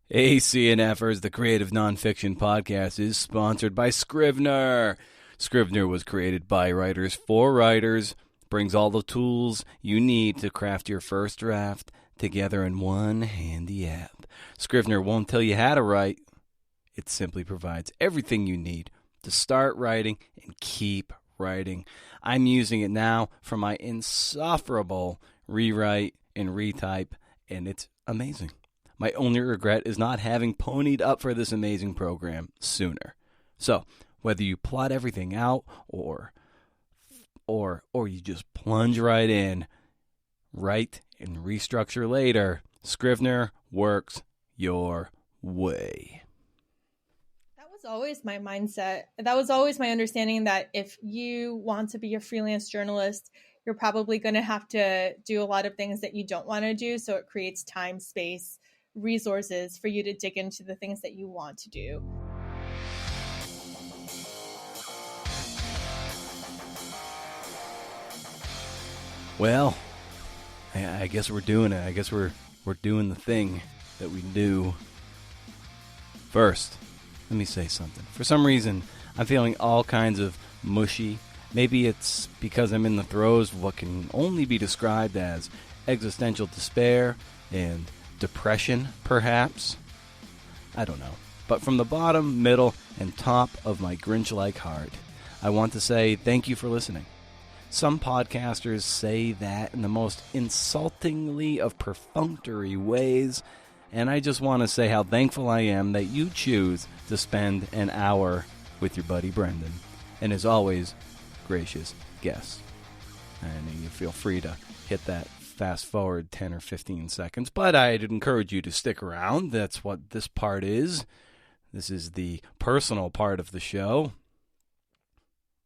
ACNFers, the Creative Nonfiction Podcast, is sponsored by Scrivener. Scrivener was created by writers for writers, brings all the tools you need to craft your first draft together in one handy app. Scrivener won't tell you how to write. It simply provides everything you need to start writing and keep writing. I'm using it now for my insufferable rewrite and retype, and it's amazing. My only regret is not having ponied up for this amazing program sooner. So, whether you plot everything out or you just plunge right in, write and restructure later, Scrivener works your way. That was always my mindset. That was always my understanding that if you want to be a freelance journalist, you're probably going to have to do a lot of things that you don't want to do. So it creates time, space, resources for you to dig into the things that you want to do. Well, I guess we're doing it. I guess we're doing the thing that we do. First, let me say something. For some reason, I'm feeling all kinds of mushy. Maybe it's because I'm in the throes of what can only be described as existential despair and depression, perhaps. I don't know. But from the bottom, middle, and top of my Grinch-like heart, I want to say thank you for listening. Some podcasters say that in the most insultingly of perfunctory ways, and I just want to say how thankful I am that you choose to spend an hour with your buddy Brendan, and as always, gracious guest. And you feel free to hit that fast forward 10 or 15 seconds, but I'd encourage you to stick around. That's what this part is. This is the personal part of the show.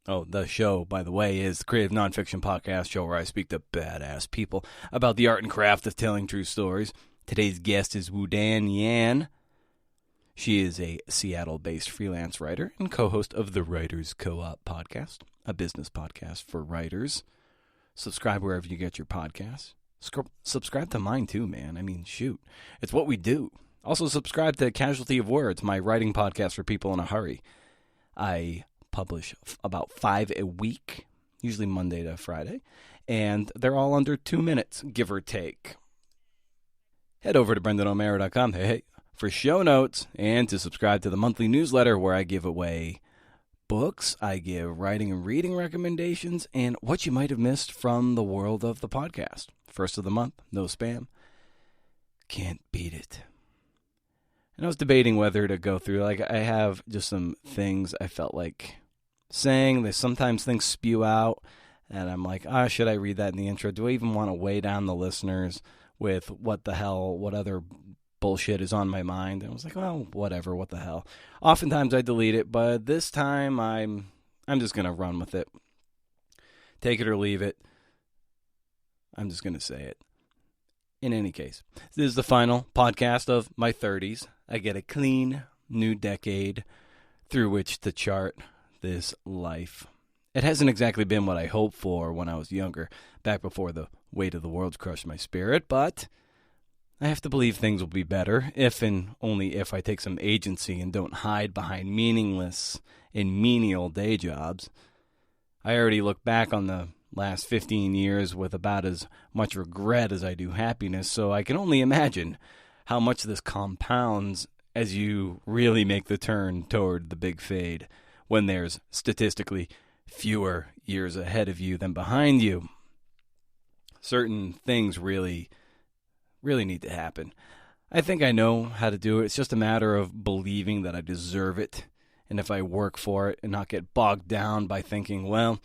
Oh, the show, by the way, is the Creative Nonfiction Podcast show where I speak to badass people about the art and craft of telling true stories. Today's guest is Wudan Yan. She is a Seattle-based freelance writer and co-host of the Writers Co-op podcast, a business podcast for writers. Subscribe wherever you get your podcasts. Subscribe to mine too, man. I mean, shoot. It's what we do. Also, subscribe to Casualty of Words, my writing podcast for people in a hurry. I publish about 5 a week, usually Monday to Friday, and they're all under 2 minutes, give or take. Head over to BrendanO'Mara.com for show notes and to subscribe to the monthly newsletter where I give away books, I give writing and reading recommendations, and what you might have missed from the world of the podcast. First of the month, no spam. Can't beat it. And I was debating whether to go through, I have just some things I felt like saying. There's sometimes things spew out, and I'm like, should I read that in the intro? Do I even want to weigh down the listeners with what other bullshit is on my mind? And I was like, well, whatever, what the hell. Oftentimes I delete it, but this time I'm just going to run with it. Take it or leave it. I'm just going to say it. In any case, this is the final podcast of my 30s. I get a clean new decade through which to chart this life. It hasn't exactly been what I hoped for when I was younger, back before the weight of the world crushed my spirit, but I have to believe things will be better if and only if I take some agency and don't hide behind meaningless and menial day jobs. I already look back on the last 15 years with about as much regret as I do happiness, so I can only imagine how much this compounds as you really make the turn toward the big fade, when there's statistically fewer years ahead of you than behind you. Certain things really need to happen. I think I know how to do it. It's just a matter of believing that I deserve it, and if I work for it and not get bogged down by thinking, well,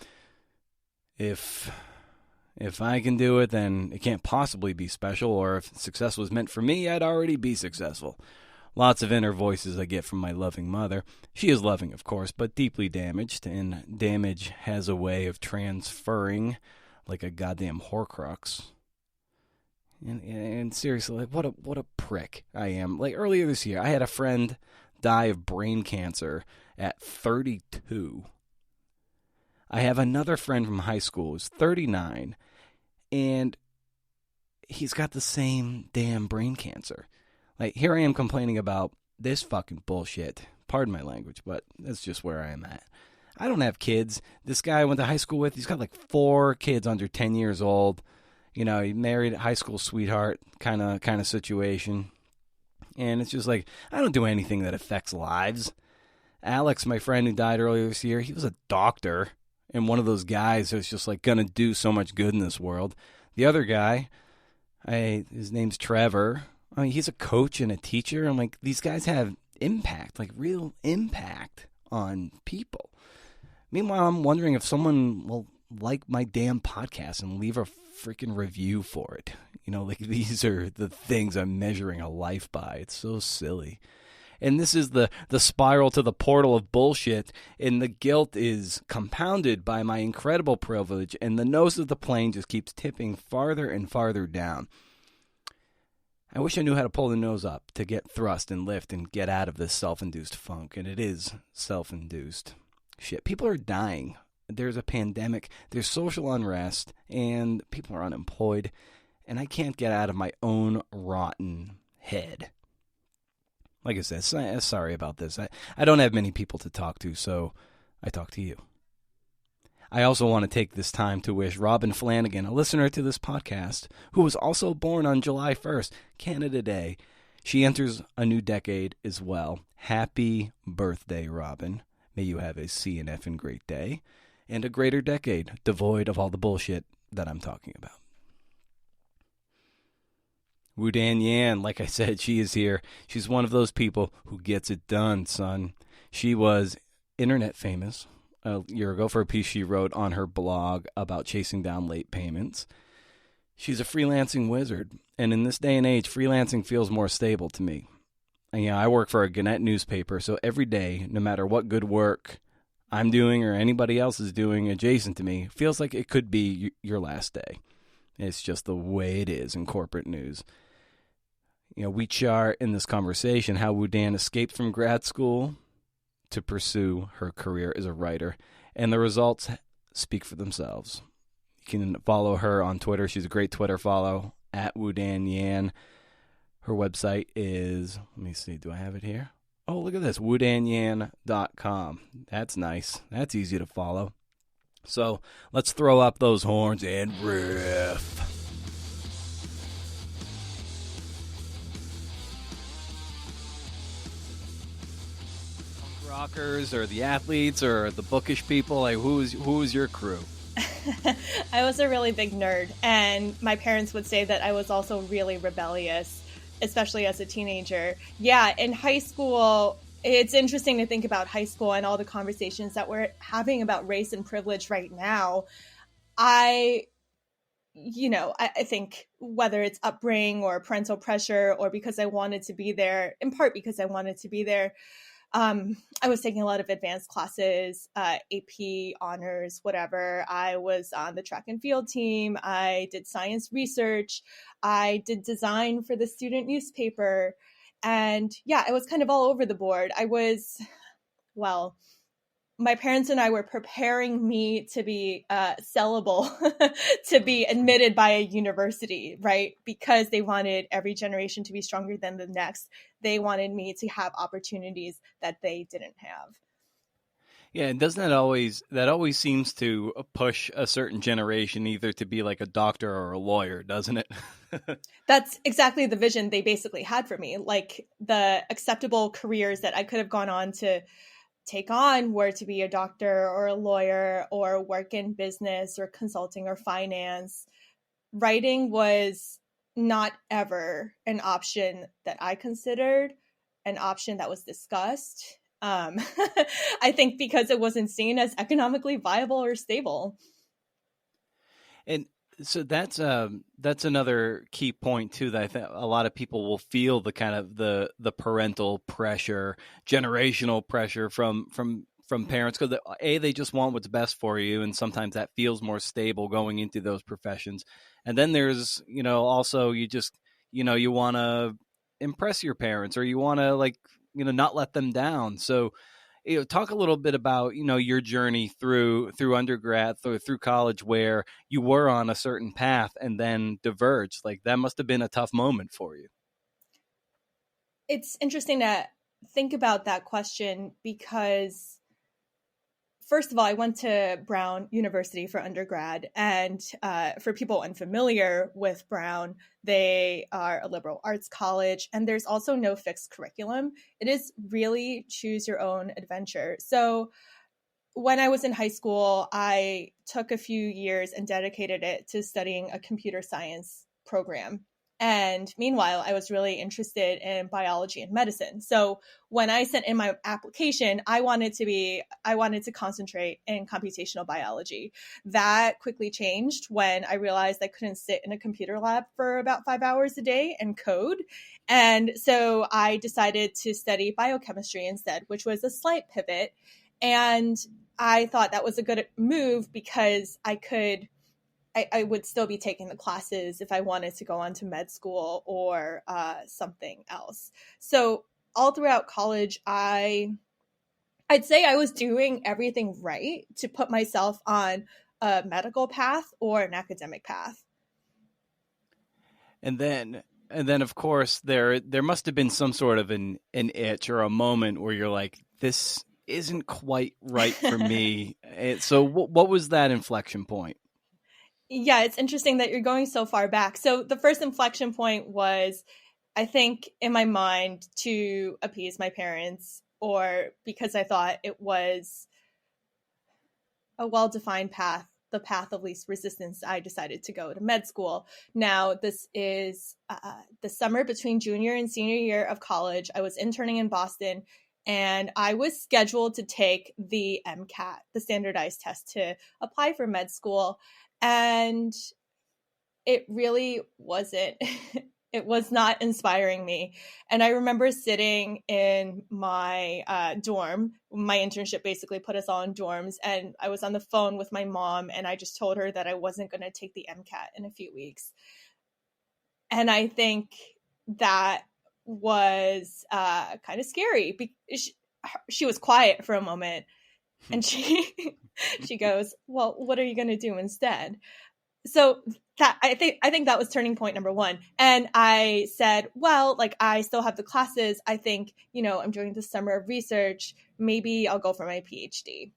if I can do it, then it can't possibly be special, or if success was meant for me, I'd already be successful. Lots of inner voices I get from my loving mother. She is loving, of course, but deeply damaged, and damage has a way of transferring like a goddamn Horcrux. And seriously, what a prick I am. Like earlier this year, I had a friend die of brain cancer at 32. I have another friend from high school who's 39, and he's got the same damn brain cancer. Like, here I am complaining about this fucking bullshit. Pardon my language, but that's just where I am at. I don't have kids. This guy I went to high school with, he's got like 4 kids under 10 years old. You know, he married a high school sweetheart kind of situation. And it's just like, I don't do anything that affects lives. Alex, my friend who died earlier this year, he was a doctor and one of those guys that's just like going to do so much good in this world. The other guy, his name's Trevor. I mean, he's a coach and a teacher. I'm like, these guys have impact, like real impact on people. Meanwhile, I'm wondering if someone will like my damn podcast and leave a freaking review for it. You know, like, these are the things I'm measuring a life by. It's so silly. And this is the spiral to the portal of bullshit, and the guilt is compounded by my incredible privilege, and the nose of the plane just keeps tipping farther and farther down. I wish I knew how to pull the nose up to get thrust and lift and get out of this self-induced funk, and it is self-induced. Shit, people are dying. There's a pandemic, there's social unrest, and people are unemployed, and I can't get out of my own rotten head. Like I said, sorry about this. I don't have many people to talk to, so I talk to you. I also want to take this time to wish Robin Flanagan, a listener to this podcast, who was also born on July 1st, Canada Day. She enters a new decade as well. Happy birthday, Robin. May you have a C and F and great day, and a greater decade, devoid of all the bullshit that I'm talking about. Wudan Yan, like I said, she is here. She's one of those people who gets it done, son. She was internet famous a year ago for a piece she wrote on her blog about chasing down late payments. She's a freelancing wizard, and in this day and age, freelancing feels more stable to me. And, you know, I work for a Gannett newspaper, so every day, no matter what good work I'm doing or anybody else is doing adjacent to me, feels like it could be your last day. It's just the way it is in corporate news. You know, we chart in this conversation how Wudan escaped from grad school to pursue her career as a writer, and the results speak for themselves. You can follow her on Twitter. She's a great Twitter follow, at Wudan Yan. Her website is, let me see, do I have it here? Oh, look at this, wudanyan.com. That's nice. That's easy to follow. So let's throw up those horns and riff. Rockers or the athletes or the bookish people? Like, who's your crew? I was a really big nerd, and my parents would say that I was also really rebellious, especially as a teenager. Yeah, in high school, it's interesting to think about high school and all the conversations that we're having about race and privilege right now. I think whether it's upbringing or parental pressure or because I wanted to be there, in part because I wanted to be there, I was taking a lot of advanced classes, AP, honors, whatever. I was on the track and field team. I did science research. I did design for the student newspaper. And yeah, it was kind of all over the board. My parents and I were preparing me to be sellable, to be admitted by a university, right? Because they wanted every generation to be stronger than the next. They wanted me to have opportunities that they didn't have. Yeah, and doesn't that always seems to push a certain generation either to be like a doctor or a lawyer, doesn't it? That's exactly the vision they basically had for me. Like, the acceptable careers that I could have gone on to take on were to be a doctor or a lawyer or work in business or consulting or finance. Writing was not ever an option that I considered, an option that was discussed. I think because it wasn't seen as economically viable or stable. And so that's another key point too, that I think a lot of people will feel the kind of the parental pressure, generational pressure from parents, because they just want what's best for you, and sometimes that feels more stable going into those professions. And then there's, also you just, you want to impress your parents, or you want to not let them down. So, talk a little bit about, your journey through undergrad, through college, where you were on a certain path and then diverged. Like, that must have been a tough moment for you. It's interesting to think about that question because, first of all, I went to Brown University for undergrad. And for people unfamiliar with Brown, they are a liberal arts college, and there's also no fixed curriculum. It is really choose your own adventure. So when I was in high school, I took a few years and dedicated it to studying a computer science program. And meanwhile, I was really interested in biology and medicine. So when I sent in my application, I wanted to concentrate in computational biology. That quickly changed when I realized I couldn't sit in a computer lab for about 5 hours a day and code. And so I decided to study biochemistry instead, which was a slight pivot. And I thought that was a good move because I would still be taking the classes if I wanted to go on to med school or something else. So all throughout college, I'd say I was doing everything right to put myself on a medical path or an academic path. And then of course there must have been some sort of an itch or a moment where you're like, this isn't quite right for me. So what was that inflection point? Yeah, it's interesting that you're going so far back. So the first inflection point was, I think, in my mind, to appease my parents, or because I thought it was a well-defined path, the path of least resistance, I decided to go to med school. Now, this is the summer between junior and senior year of college. I was interning in Boston, and I was scheduled to take the MCAT, the standardized test to apply for med school. And it really wasn't. It was not inspiring me. And I remember sitting in my dorm. My internship basically put us all in dorms. And I was on the phone with my mom, and I just told her that I wasn't going to take the MCAT in a few weeks. And I think that was kind of scary. She was quiet for a moment, and she goes, "Well, what are you going to do instead?" So that I think that was turning point number one. And I said, well, like, I still have the classes. I think, I'm doing the summer of research. Maybe I'll go for my PhD.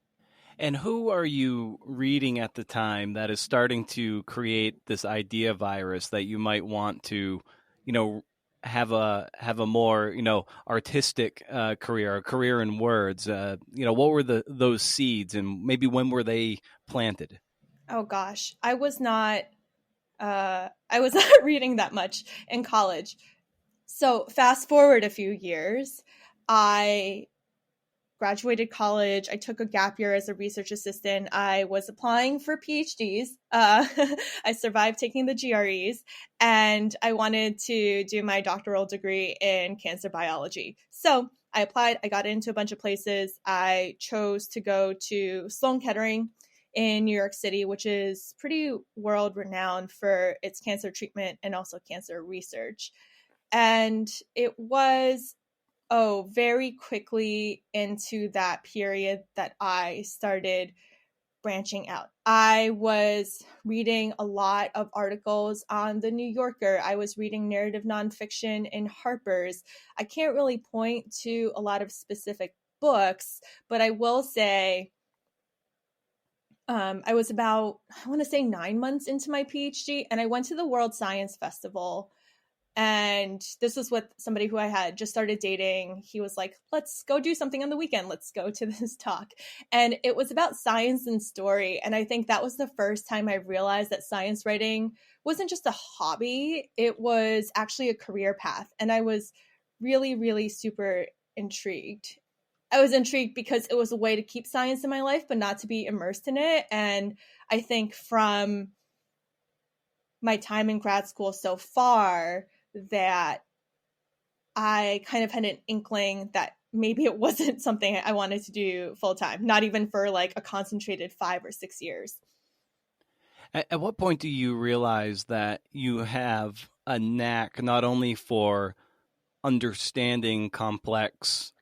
And who are you reading at the time that is starting to create this idea virus that you might want to, have a more, artistic career, a career in words? What were those seeds, and maybe when were they planted? Oh gosh, I was not reading that much in college. So fast forward a few years, I graduated college. I took a gap year as a research assistant. I was applying for PhDs. I survived taking the GREs, and I wanted to do my doctoral degree in cancer biology. So I applied. I got into a bunch of places. I chose to go to Sloan Kettering in New York City, which is pretty world renowned for its cancer treatment and also cancer research. And it was, very quickly into that period that I started branching out. I was reading a lot of articles on The New Yorker. I was reading narrative nonfiction in Harper's. I can't really point to a lot of specific books, but I will say I was about, I want to say, 9 months into my PhD, and I went to the World Science Festival. And this was with somebody who I had just started dating. He was like, let's go do something on the weekend. Let's go to this talk. And it was about science and story. And I think that was the first time I realized that science writing wasn't just a hobby, it was actually a career path. And I was really, really super intrigued. I was intrigued because it was a way to keep science in my life, but not to be immersed in it. And I think from my time in grad school so far, that I kind of had an inkling that maybe it wasn't something I wanted to do full time, not even for like a concentrated 5 or 6 years. At what point do you realize that you have a knack not only for understanding complex,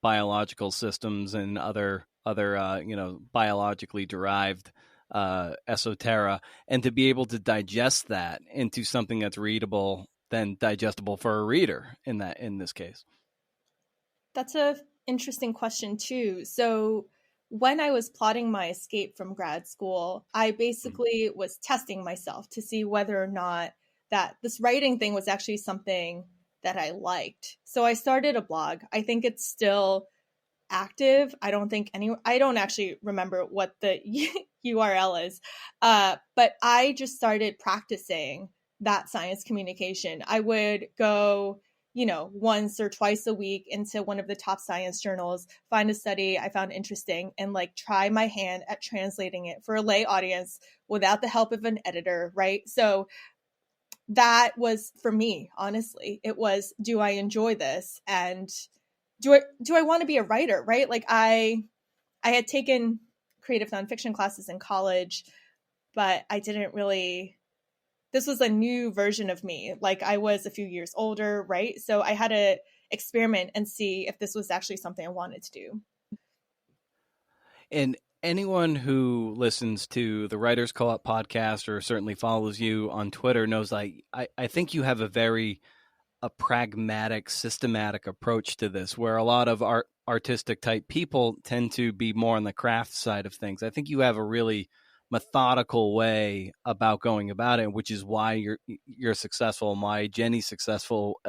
biological systems and other biologically derived esoterica, and to be able to digest that into something that's readable, than digestible for a reader in this case? That's a interesting question too. So when I was plotting my escape from grad school, I basically was testing myself to see whether or not that this writing thing was actually something that I liked. So I started a blog. I think it's still active. I don't actually remember what the URL is. But I just started practicing that science communication. I would go, once or twice a week into one of the top science journals, find a study I found interesting, and like try my hand at translating it for a lay audience without the help of an editor, right? So that was for me, honestly. It was, do I enjoy this? And do I want to be a writer, right? Like I had taken creative nonfiction classes in college, but I didn't really, this was a new version of me. Like I was a few years older, right? So I had to experiment and see if this was actually something I wanted to do. And anyone who listens to the Writers Co-op podcast or certainly follows you on Twitter knows I think you have a pragmatic, systematic approach to this, where a lot of artistic type people tend to be more on the craft side of things. I think you have a really methodical way about going about it, which is why you're successful, why Jenny's successful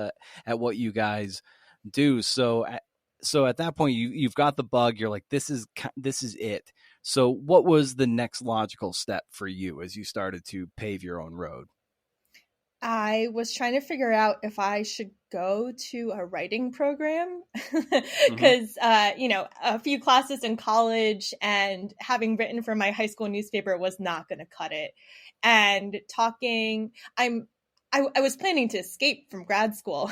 at what you guys do. So at that point, you've got the bug. You're like, this is it. So what was the next logical step for you as you started to pave your own road? I was trying to figure out if I should go to a writing program because, a few classes in college and having written for my high school newspaper was not going to cut it. And I was planning to escape from grad school,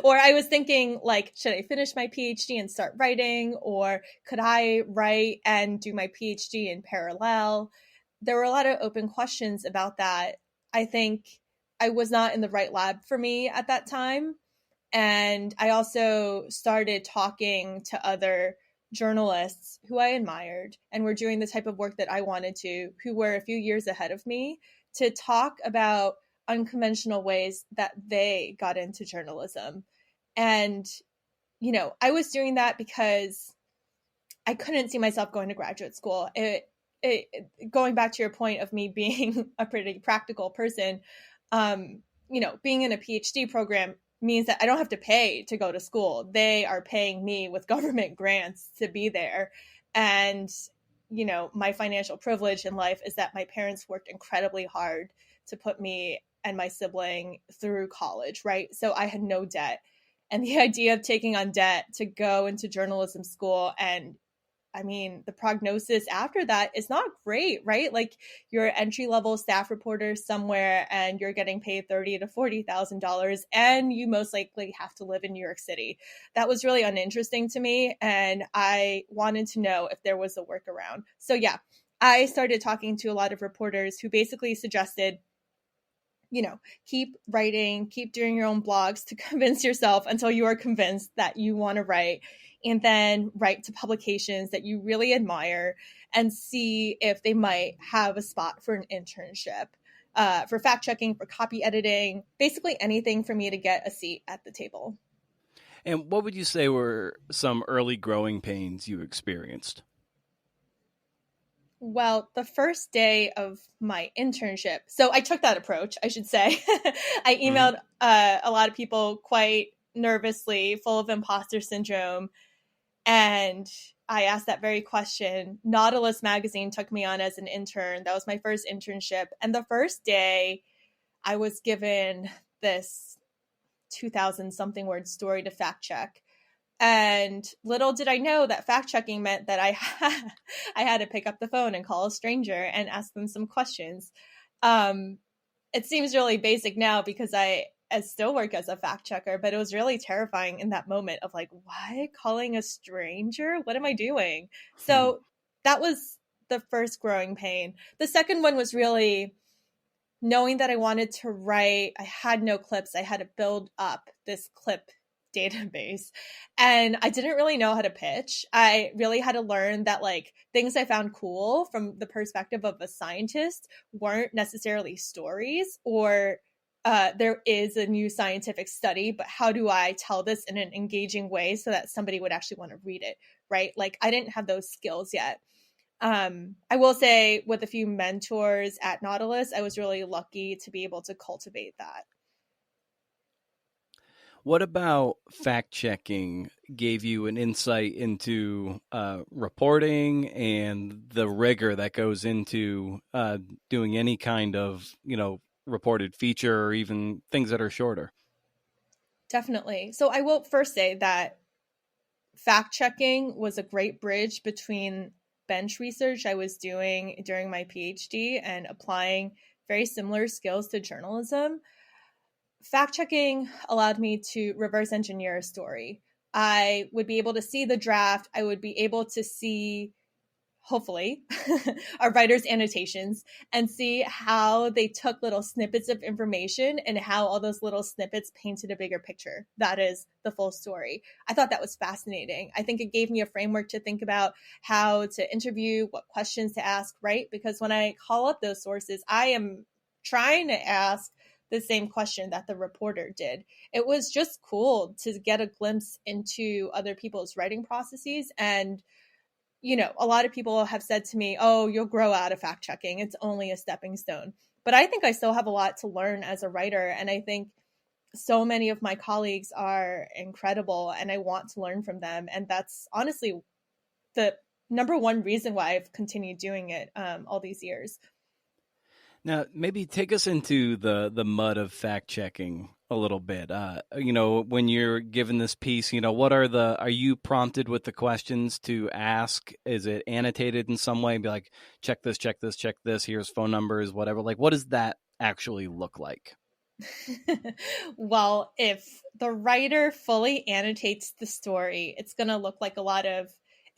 or I was thinking, like, should I finish my PhD and start writing, or could I write and do my PhD in parallel? There were a lot of open questions about that. I think I was not in the right lab for me at that time. And I also started talking to other journalists who I admired and were doing the type of work that I wanted to, who were a few years ahead of me, to talk about unconventional ways that they got into journalism. And, I was doing that because I couldn't see myself going to graduate school. Going back to your point of me being a pretty practical person, being in a PhD program means that I don't have to pay to go to school. They are paying me with government grants to be there. And, my financial privilege in life is that my parents worked incredibly hard to put me and my sibling through college, right? So I had no debt. And the idea of taking on debt to go into journalism school, and the prognosis after that is not great, right? Like you're an entry level staff reporter somewhere and you're getting paid $30,000 to $40,000 and you most likely have to live in New York City. That was really uninteresting to me. And I wanted to know if there was a workaround. So yeah, I started talking to a lot of reporters who basically suggested, keep writing, keep doing your own blogs to convince yourself until you are convinced that you want to write, and then write to publications that you really admire and see if they might have a spot for an internship, for fact checking, for copy editing, basically anything for me to get a seat at the table. And what would you say were some early growing pains you experienced? Well, the first day of my internship, so I took that approach, I should say. I emailed a lot of people quite nervously, full of imposter syndrome. And I asked that very question. Nautilus magazine took me on as an intern. That was my first internship. And the first day, I was given this 2,000 something word story to fact check. And little did I know that fact checking meant that I had to pick up the phone and call a stranger and ask them some questions. It seems really basic now because I still work as a fact checker, but it was really terrifying in that moment of like, what? Calling a stranger? What am I doing? So that was the first growing pain. The second one was really knowing that I wanted to write. I had no clips. I had to build up this clip database and I didn't really know how to pitch. I really had to learn that like things I found cool from the perspective of a scientist weren't necessarily stories or there is a new scientific study, but how do I tell this in an engaging way so that somebody would actually want to read it, right? Like I didn't have those skills yet. I will say with a few mentors at Nautilus, I was really lucky to be able to cultivate that. What about fact checking gave you an insight into reporting and the rigor that goes into doing any kind of, reported feature or even things that are shorter? Definitely. So I will first say that fact checking was a great bridge between bench research I was doing during my PhD and applying very similar skills to journalism. Fact checking allowed me to reverse engineer a story. I would be able to see the draft. I would be able to see, hopefully, our writer's annotations and see how they took little snippets of information and how all those little snippets painted a bigger picture. That is the full story. I thought that was fascinating. I think it gave me a framework to think about how to interview, what questions to ask, right? Because when I call up those sources, I am trying to ask the same question that the reporter did. It was just cool to get a glimpse into other people's writing processes. And a lot of people have said to me, oh, you'll grow out of fact checking. It's only a stepping stone. But I think I still have a lot to learn as a writer. And I think so many of my colleagues are incredible and I want to learn from them. And that's honestly the number one reason why I've continued doing it all these years. Now, maybe take us into the mud of fact checking a little bit. When you're given this piece, are you prompted with the questions to ask? Is it annotated in some way? Be like, check this, check this, check this. Here's phone numbers, whatever. Like, what does that actually look like? Well, if the writer fully annotates the story, it's going to look like a lot of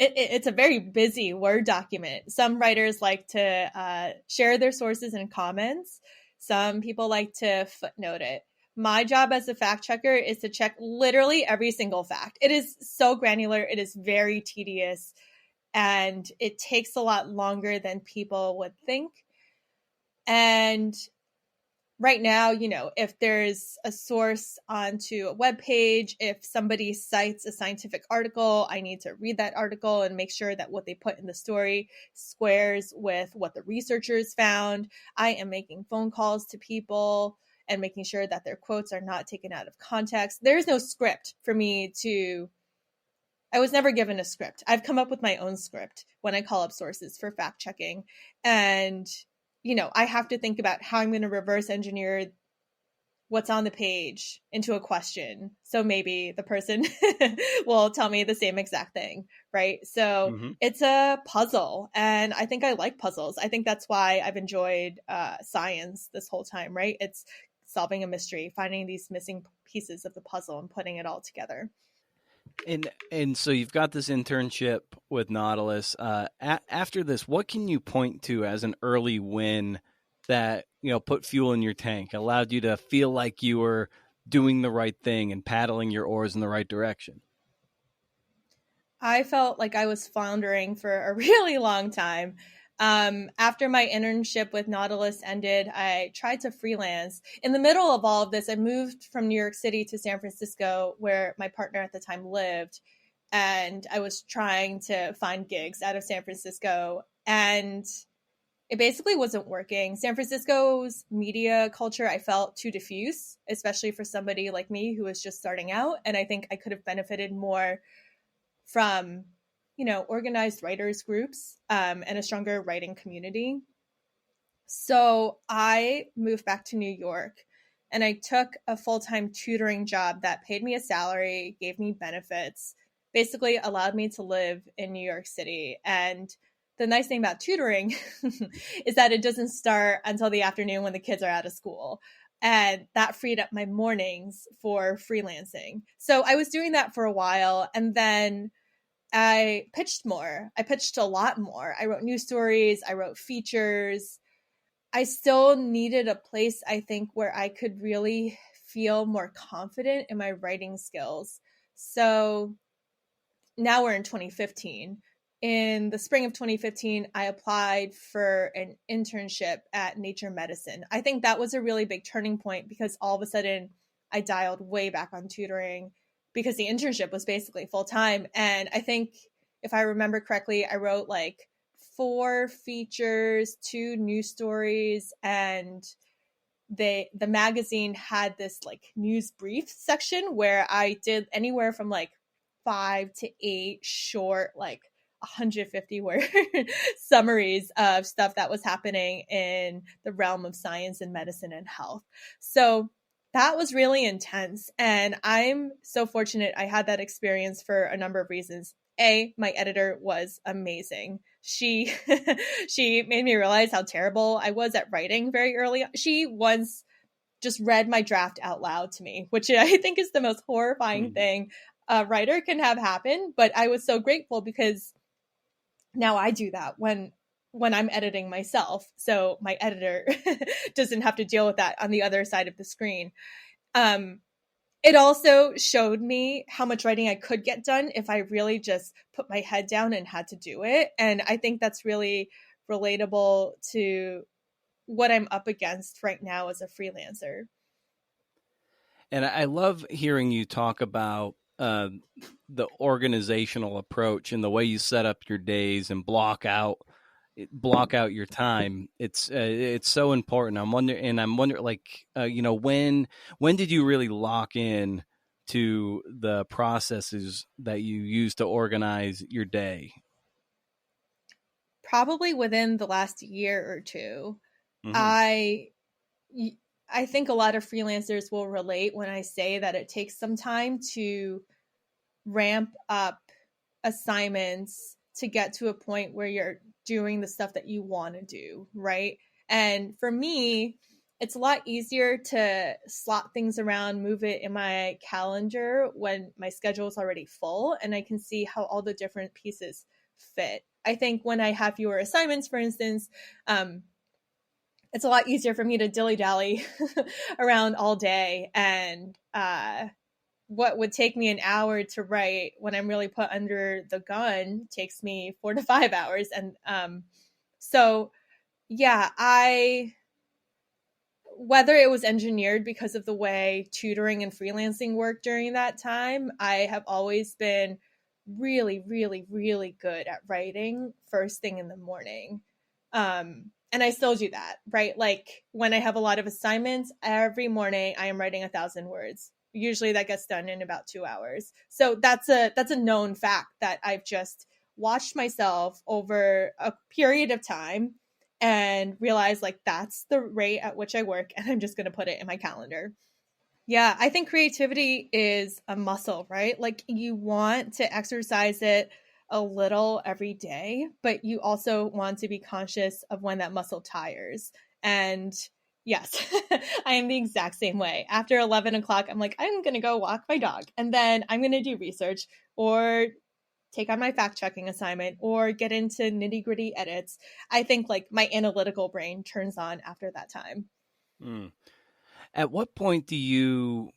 it's a very busy Word document. Some writers like to share their sources in comments. Some people like to footnote it. My job as a fact checker is to check literally every single fact. It is so granular. It is very tedious and it takes a lot longer than people would think. And right now, if there's a source onto a web page, if somebody cites a scientific article, I need to read that article and make sure that what they put in the story squares with what the researchers found. I am making phone calls to people and making sure that their quotes are not taken out of context. There's no script for me I was never given a script. I've come up with my own script when I call up sources for fact checking. And I have to think about how I'm going to reverse engineer what's on the page into a question. So maybe the person will tell me the same exact thing, right? So It's a puzzle. And I think I like puzzles. I think that's why I've enjoyed science this whole time, right? It's solving a mystery, finding these missing pieces of the puzzle and putting it all together. And so you've got this internship with Nautilus. After this, what can you point to as an early win that put fuel in your tank, allowed you to feel like you were doing the right thing and paddling your oars in the right direction? I felt like I was floundering for a really long time. After my internship with Nautilus ended, I tried to freelance. In the middle of all of this, I moved from New York City to San Francisco, where my partner at the time lived. And I was trying to find gigs out of San Francisco. And it basically wasn't working. San Francisco's media culture, I felt too diffuse, especially for somebody like me who was just starting out. And I think I could have benefited more from organized writers groups and a stronger writing community. So I moved back to New York and I took a full-time tutoring job that paid me a salary, gave me benefits, basically allowed me to live in New York City. And the nice thing about tutoring is that it doesn't start until the afternoon when the kids are out of school. And that freed up my mornings for freelancing. So I was doing that for a while. And then I pitched more. I pitched a lot more. I wrote news stories. I wrote features. I still needed a place, I think, where I could really feel more confident in my writing skills. So now we're in 2015. in the spring of 2015, I applied for an internship at Nature Medicine. I think that was a really big turning point because all of a sudden I dialed way back on tutoring because the internship was basically full time. And I think if I remember correctly, I wrote like 4 features, 2 news stories, and the magazine had this like news brief section where I did anywhere from like 5 to 8 short, like 150 word summaries of stuff that was happening in the realm of science and medicine and health. So that was really intense. And I'm so fortunate I had that experience for a number of reasons. My editor was amazing. She she made me realize how terrible I was at writing very early. She once just read my draft out loud to me, which I think is the most horrifying thing a writer can have happen. But I was so grateful because now I do that when I'm editing myself. So my editor doesn't have to deal with that on the other side of the screen. It also showed me how much writing I could get done if I really just put my head down and had to do it. And I think that's really relatable to what I'm up against right now as a freelancer. And I love hearing you talk about the organizational approach and the way you set up your days and block out your time. It's so important. I'm wondering, like, when did you really lock in to the processes that you use to organize your day? Probably within the last year or two. Mm-hmm. I think a lot of freelancers will relate when I say that it takes some time to ramp up assignments to get to a point where you're doing the stuff that you want to do, right? And for me, it's a lot easier to slot things around, move it in my calendar when my schedule is already full and I can see how all the different pieces fit. I think when I have fewer assignments, for instance, it's a lot easier for me to dilly-dally around all day. And what would take me an hour to write when I'm really put under the gun takes me 4 to 5 hours. And so, yeah, whether it was engineered because of the way tutoring and freelancing worked during that time, I have always been really, really, really good at writing first thing in the morning. And I still do that, right? Like when I have a lot of assignments, every morning I am writing 1,000 words. Usually that gets done in about 2 hours. So that's a known fact that I've just watched myself over a period of time and realized like that's the rate at which I work and I'm just going to put it in my calendar. Yeah, I think creativity is a muscle, right? Like you want to exercise it a little every day, but you also want to be conscious of when that muscle tires. And yes, I am the exact same way. After 11 o'clock, I'm like, I'm going to go walk my dog and then I'm going to do research or take on my fact checking assignment or get into nitty gritty edits. I think like my analytical brain turns on after that time. Mm. At what point do you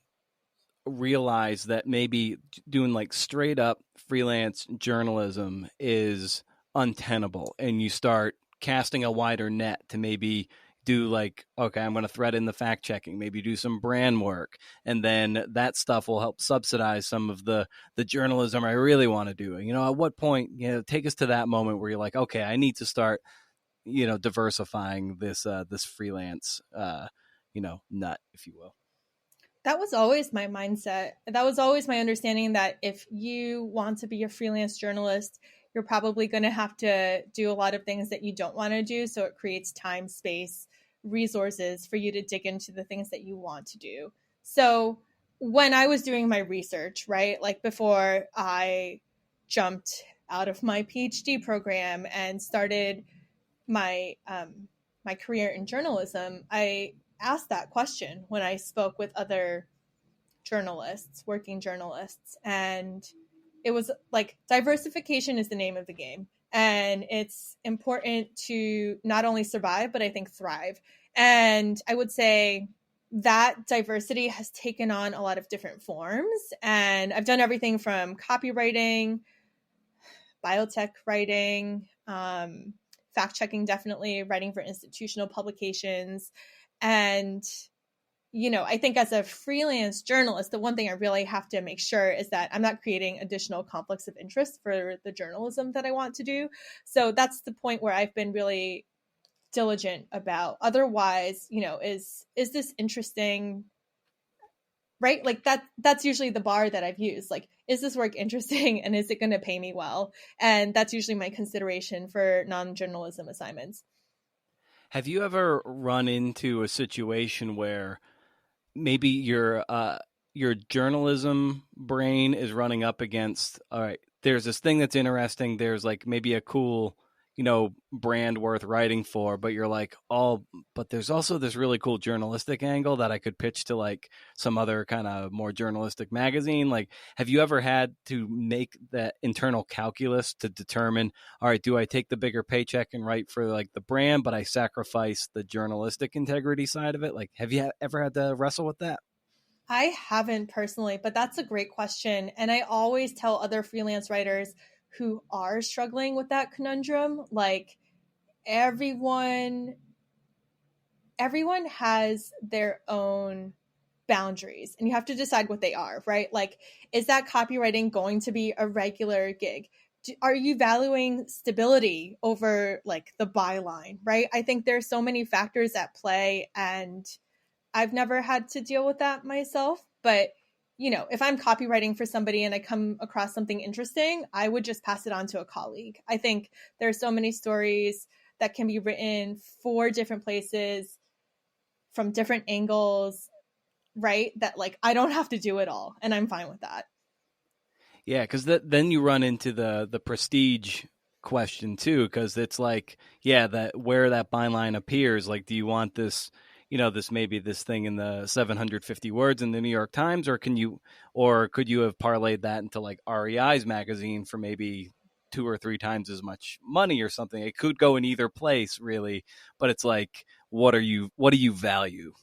realize that maybe doing like straight up freelance journalism is untenable and you start casting a wider net to maybe do like, okay, I'm going to thread in the fact checking, maybe do some brand work, and then that stuff will help subsidize some of the journalism I really want to do? At what point, take us to that moment where you're like, okay, I need to start, diversifying this freelance, nut, if you will. That was always my mindset. That was always my understanding that if you want to be a freelance journalist, you're probably going to have to do a lot of things that you don't want to do. So it creates time, space, resources for you to dig into the things that you want to do. So when I was doing my research, right, like before I jumped out of my PhD program and started my my career in journalism, I asked that question when I spoke with other journalists, working journalists, and it was like diversification is the name of the game, and it's important to not only survive but I think thrive. And I would say that diversity has taken on a lot of different forms, and I've done everything from copywriting, biotech writing, fact checking, definitely writing for institutional publications. And, I think as a freelance journalist, the one thing I really have to make sure is that I'm not creating additional conflicts of interest for the journalism that I want to do. So that's the point where I've been really diligent about. Otherwise, is this interesting? Right? Like that's usually the bar that I've used. Like, is this work interesting and is it going to pay me well? And that's usually my consideration for non-journalism assignments. Have you ever run into a situation where maybe your journalism brain is running up against, all right, there's this thing that's interesting, there's like maybe a cool brand worth writing for, but you're like, oh, but there's also this really cool journalistic angle that I could pitch to like some other kind of more journalistic magazine. Like, have you ever had to make that internal calculus to determine, all right, do I take the bigger paycheck and write for like the brand, but I sacrifice the journalistic integrity side of it? Like, have you ever had to wrestle with that? I haven't personally, but that's a great question. And I always tell other freelance writers who are struggling with that conundrum, like, everyone has their own boundaries and you have to decide what they are, right? Like, is that copywriting going to be a regular gig? Are you valuing stability over like the byline, right? I think there's so many factors at play, and I've never had to deal with that myself. But, if I'm copywriting for somebody and I come across something interesting, I would just pass it on to a colleague. I think there are so many stories that can be written for different places from different angles, right? That like I don't have to do it all, and I'm fine with that. Yeah, because then you run into the prestige question too, because it's like, yeah, that where that byline appears, like, do you want this, this maybe this thing in the 750 words in the New York Times, or could you have parlayed that into like REI's magazine for maybe 2 or 3 times as much money or something? It could go in either place, really, but it's like, what do you value?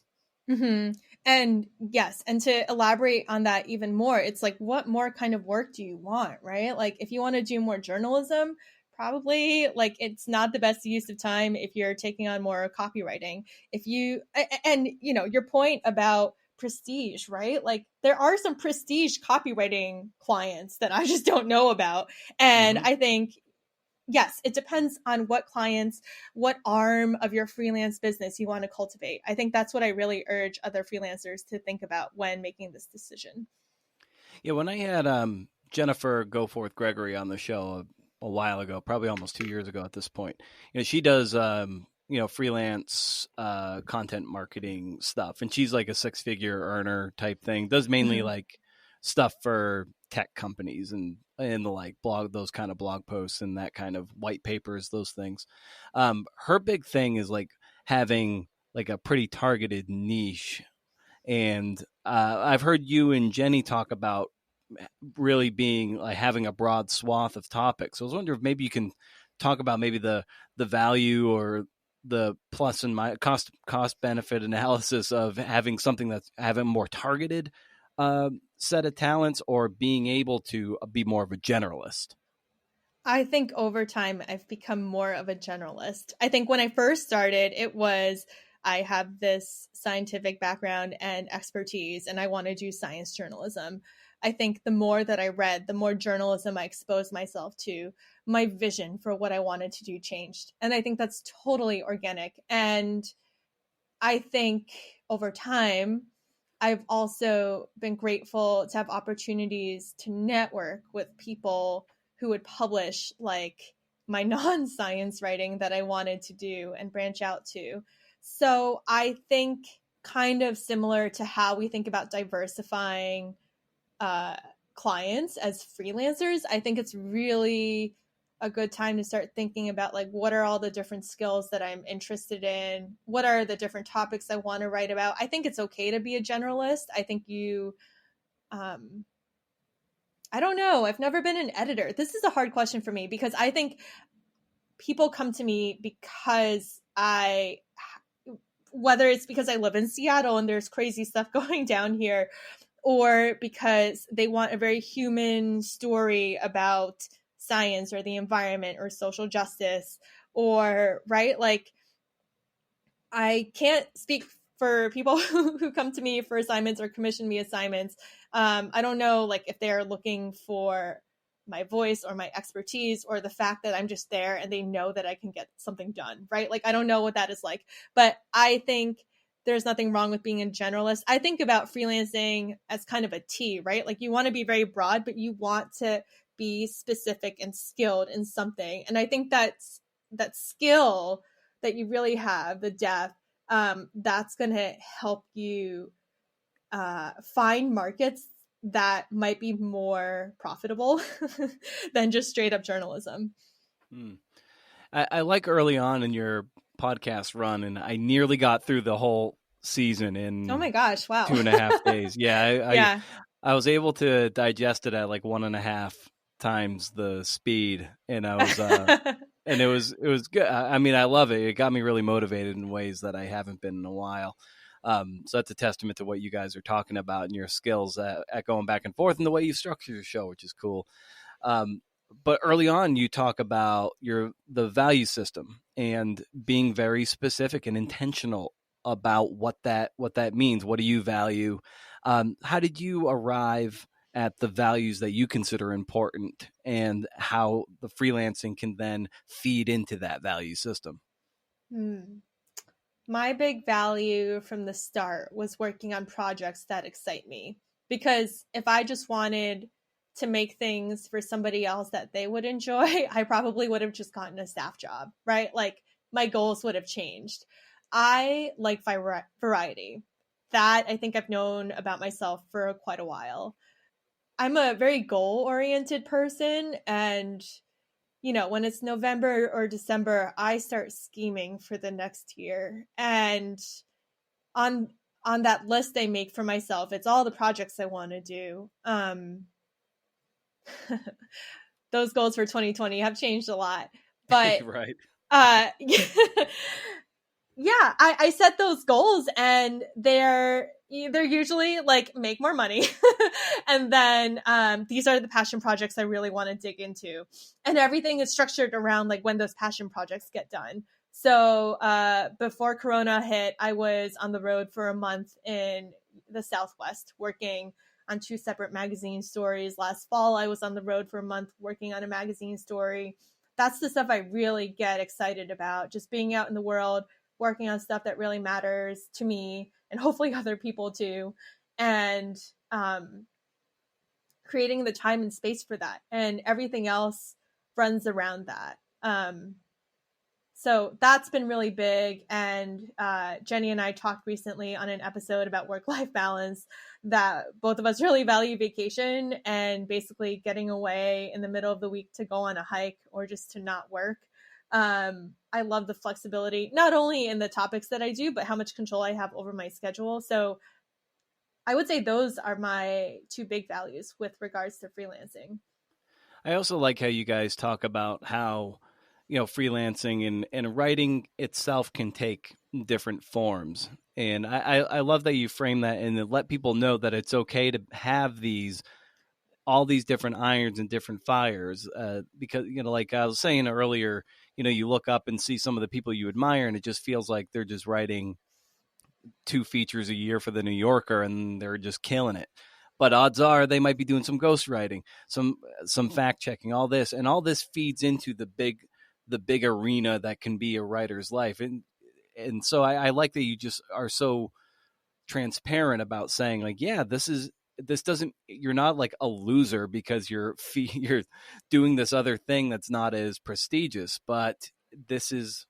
Mm-hmm. And yes, and to elaborate on that even more, it's like, what more kind of work do you want, right? Like, if you want to do more journalism, probably like it's not the best use of time if you're taking on more copywriting. If you, and your point about prestige, right? Like, there are some prestige copywriting clients that I just don't know about. And Mm-hmm. I think, yes, it depends on what clients, what arm of your freelance business you want to cultivate. I think that's what I really urge other freelancers to think about when making this decision. Yeah, when I had Jennifer Goforth Gregory on the show a while ago, probably almost 2 years ago at this point, she does freelance content marketing stuff, and she's like a 6-figure earner type thing. Does mainly Mm-hmm. like stuff for tech companies and the like those kind of blog posts and that kind of white papers, those things. Her big thing is like having like a pretty targeted niche. And I've heard you and Jenny talk about really being like having a broad swath of topics. So I was wondering if maybe you can talk about maybe the value or the plus and my cost benefit analysis of having something that's having more targeted set of talents, or being able to be more of a generalist. I think over time, I've become more of a generalist. I think when I first started, it was I have this scientific background and expertise, and I want to do science journalism. I think the more that I read, the more journalism I exposed myself to, my vision for what I wanted to do changed. And I think that's totally organic. And I think over time, I've also been grateful to have opportunities to network with people who would publish like my non-science writing that I wanted to do and branch out to. So I think kind of similar to how we think about diversifying uh, clients as freelancers, I think it's really a good time to start thinking about like what are all the different skills that I'm interested in, what are the different topics I want to write about. I think it's okay to be a generalist. I think um I don't know, I've never been an editor. This is a hard question for me because I think people come to me because whether it's because I live in Seattle and there's crazy stuff going down here, or because they want a very human story about science or the environment or social justice, or right, like I can't speak for people who come to me for assignments or commission me assignments. I don't know, like, if they're looking for my voice or my expertise, or the fact that I'm just there and they know that I can get something done, right? Like, I don't know what that is like, but I think there's nothing wrong with being a generalist. I think about freelancing as kind of a T, right? Like, you want to be very broad, but you want to be specific and skilled in something. And I think that skill that you really have, the depth, that's going to help you find markets that might be more profitable than just straight up journalism. I like early on in your podcast run, and I nearly got through the whole season in Oh my gosh, wow. 2.5 days. Yeah, Yeah. I was able to digest it at like 1.5 times the speed, and I was and it was good. I mean, I love it. It got me really motivated in ways that I haven't been in a while. So that's a testament to what you guys are talking about and your skills at going back and forth and the way you structure your show, which is cool. But early on, you talk about the value system and being very specific and intentional about what that means. What do you value? How did you arrive at the values that you consider important, and how the freelancing can then feed into that value system? My big value from the start was working on projects that excite me. Because if I just wanted to make things for somebody else that they would enjoy, I probably would have just gotten a staff job, right? Like, my goals would have changed. I like variety. That I think I've known about myself for quite a while. I'm a very goal oriented person, and when it's November or December, I start scheming for the next year. And on that list I make for myself, it's all the projects I want to do. Those goals for 2020 have changed a lot, but right. Yeah, I set those goals, and they're usually like, make more money. And then these are the passion projects I really want to dig into. And everything is structured around like when those passion projects get done. So before Corona hit, I was on the road for a month in the Southwest working on 2 separate magazine stories. Last fall, I was on the road for a month working on a magazine story. That's the stuff I really get excited about, just being out in the world, working on stuff that really matters to me and hopefully other people too, and creating the time and space for that, and everything else runs around that. So that's been really big. And Jenny and I talked recently on an episode about work-life balance, that both of us really value vacation and basically getting away in the middle of the week to go on a hike or just to not work. I love the flexibility, not only in the topics that I do, but how much control I have over my schedule. So I would say those are my 2 big values with regards to freelancing. I also like how you guys talk about how, freelancing and writing itself can take different forms. And I love that you frame that and let people know that it's okay to have all these different irons and different fires, because, like I was saying earlier, you look up and see some of the people you admire, and it just feels like they're just writing 2 features a year for the New Yorker and they're just killing it. But odds are they might be doing some ghostwriting, some fact checking, all this, and all this feeds into the big arena that can be a writer's life. And so I like that you just are so transparent about saying, like, yeah, you're not like a loser because you're doing this other thing that's not as prestigious, but this is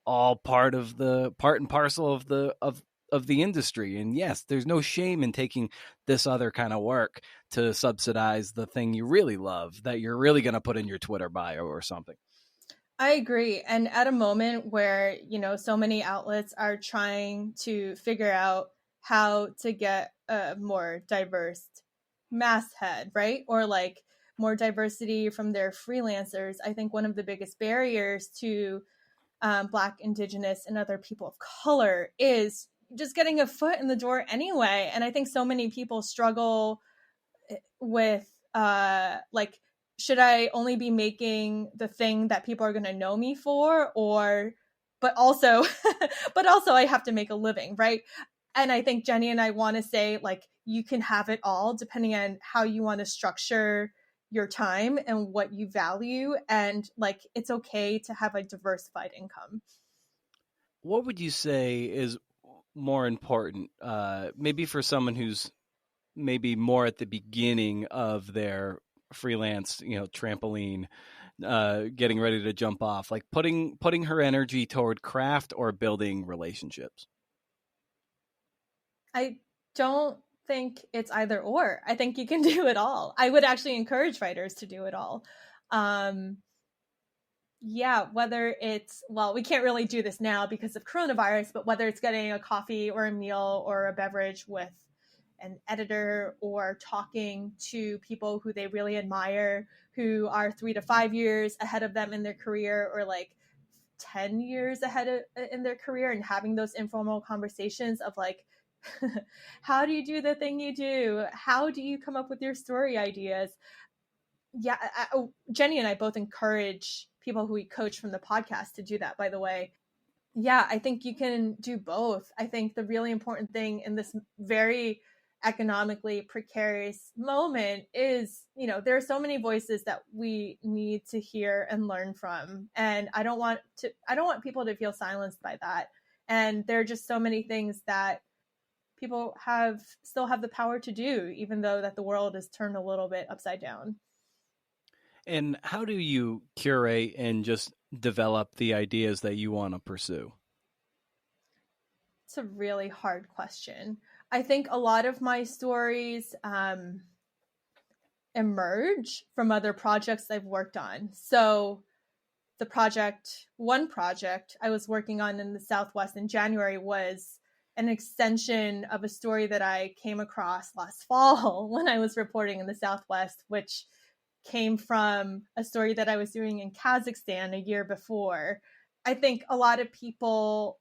all part and parcel of the industry. And yes, there's no shame in taking this other kind of work to subsidize the thing you really love, that you're really going to put in your Twitter bio or something. I agree. And at a moment where, so many outlets are trying to figure out how to get a more diverse masthead, right? Or like more diversity from their freelancers. I think one of the biggest barriers to Black, Indigenous, and other people of color is just getting a foot in the door anyway. And I think so many people struggle with like should I only be making the thing that people are going to know me for, or but also but also I have to make a living, right? And I think Jenny and I want to say, like, you can have it all depending on how you want to structure your time and what you value, and like it's okay to have a diversified income. What would you say is more important, maybe for someone who's maybe more at the beginning of their freelance, trampoline, getting ready to jump off, like putting her energy toward craft or building relationships? I don't think it's either or. I think you can do it all. I would actually encourage writers to do it all. Um, yeah, whether it's, well, we can't really do this now because of coronavirus, but whether it's getting a coffee or a meal or a beverage with an editor, or talking to people who they really admire, who are 3 to 5 years ahead of them in their career, or like 10 years in their career, and having those informal conversations of like, how do you do the thing you do? How do you come up with your story ideas? Yeah, Jenny and I both encourage people who we coach from the podcast to do that, by the way. Yeah, I think you can do both. I think the really important thing in this very economically precarious moment is, there are so many voices that we need to hear and learn from. And I don't want people to feel silenced by that. And there are just so many things that people still have the power to do, even though that the world is turned a little bit upside down. And how do you curate and just develop the ideas that you want to pursue? It's a really hard question. I think a lot of my stories emerge from other projects I've worked on. So one project I was working on in the Southwest in January was an extension of a story that I came across last fall when I was reporting in the Southwest, which came from a story that I was doing in Kazakhstan a year before. I think a lot of people,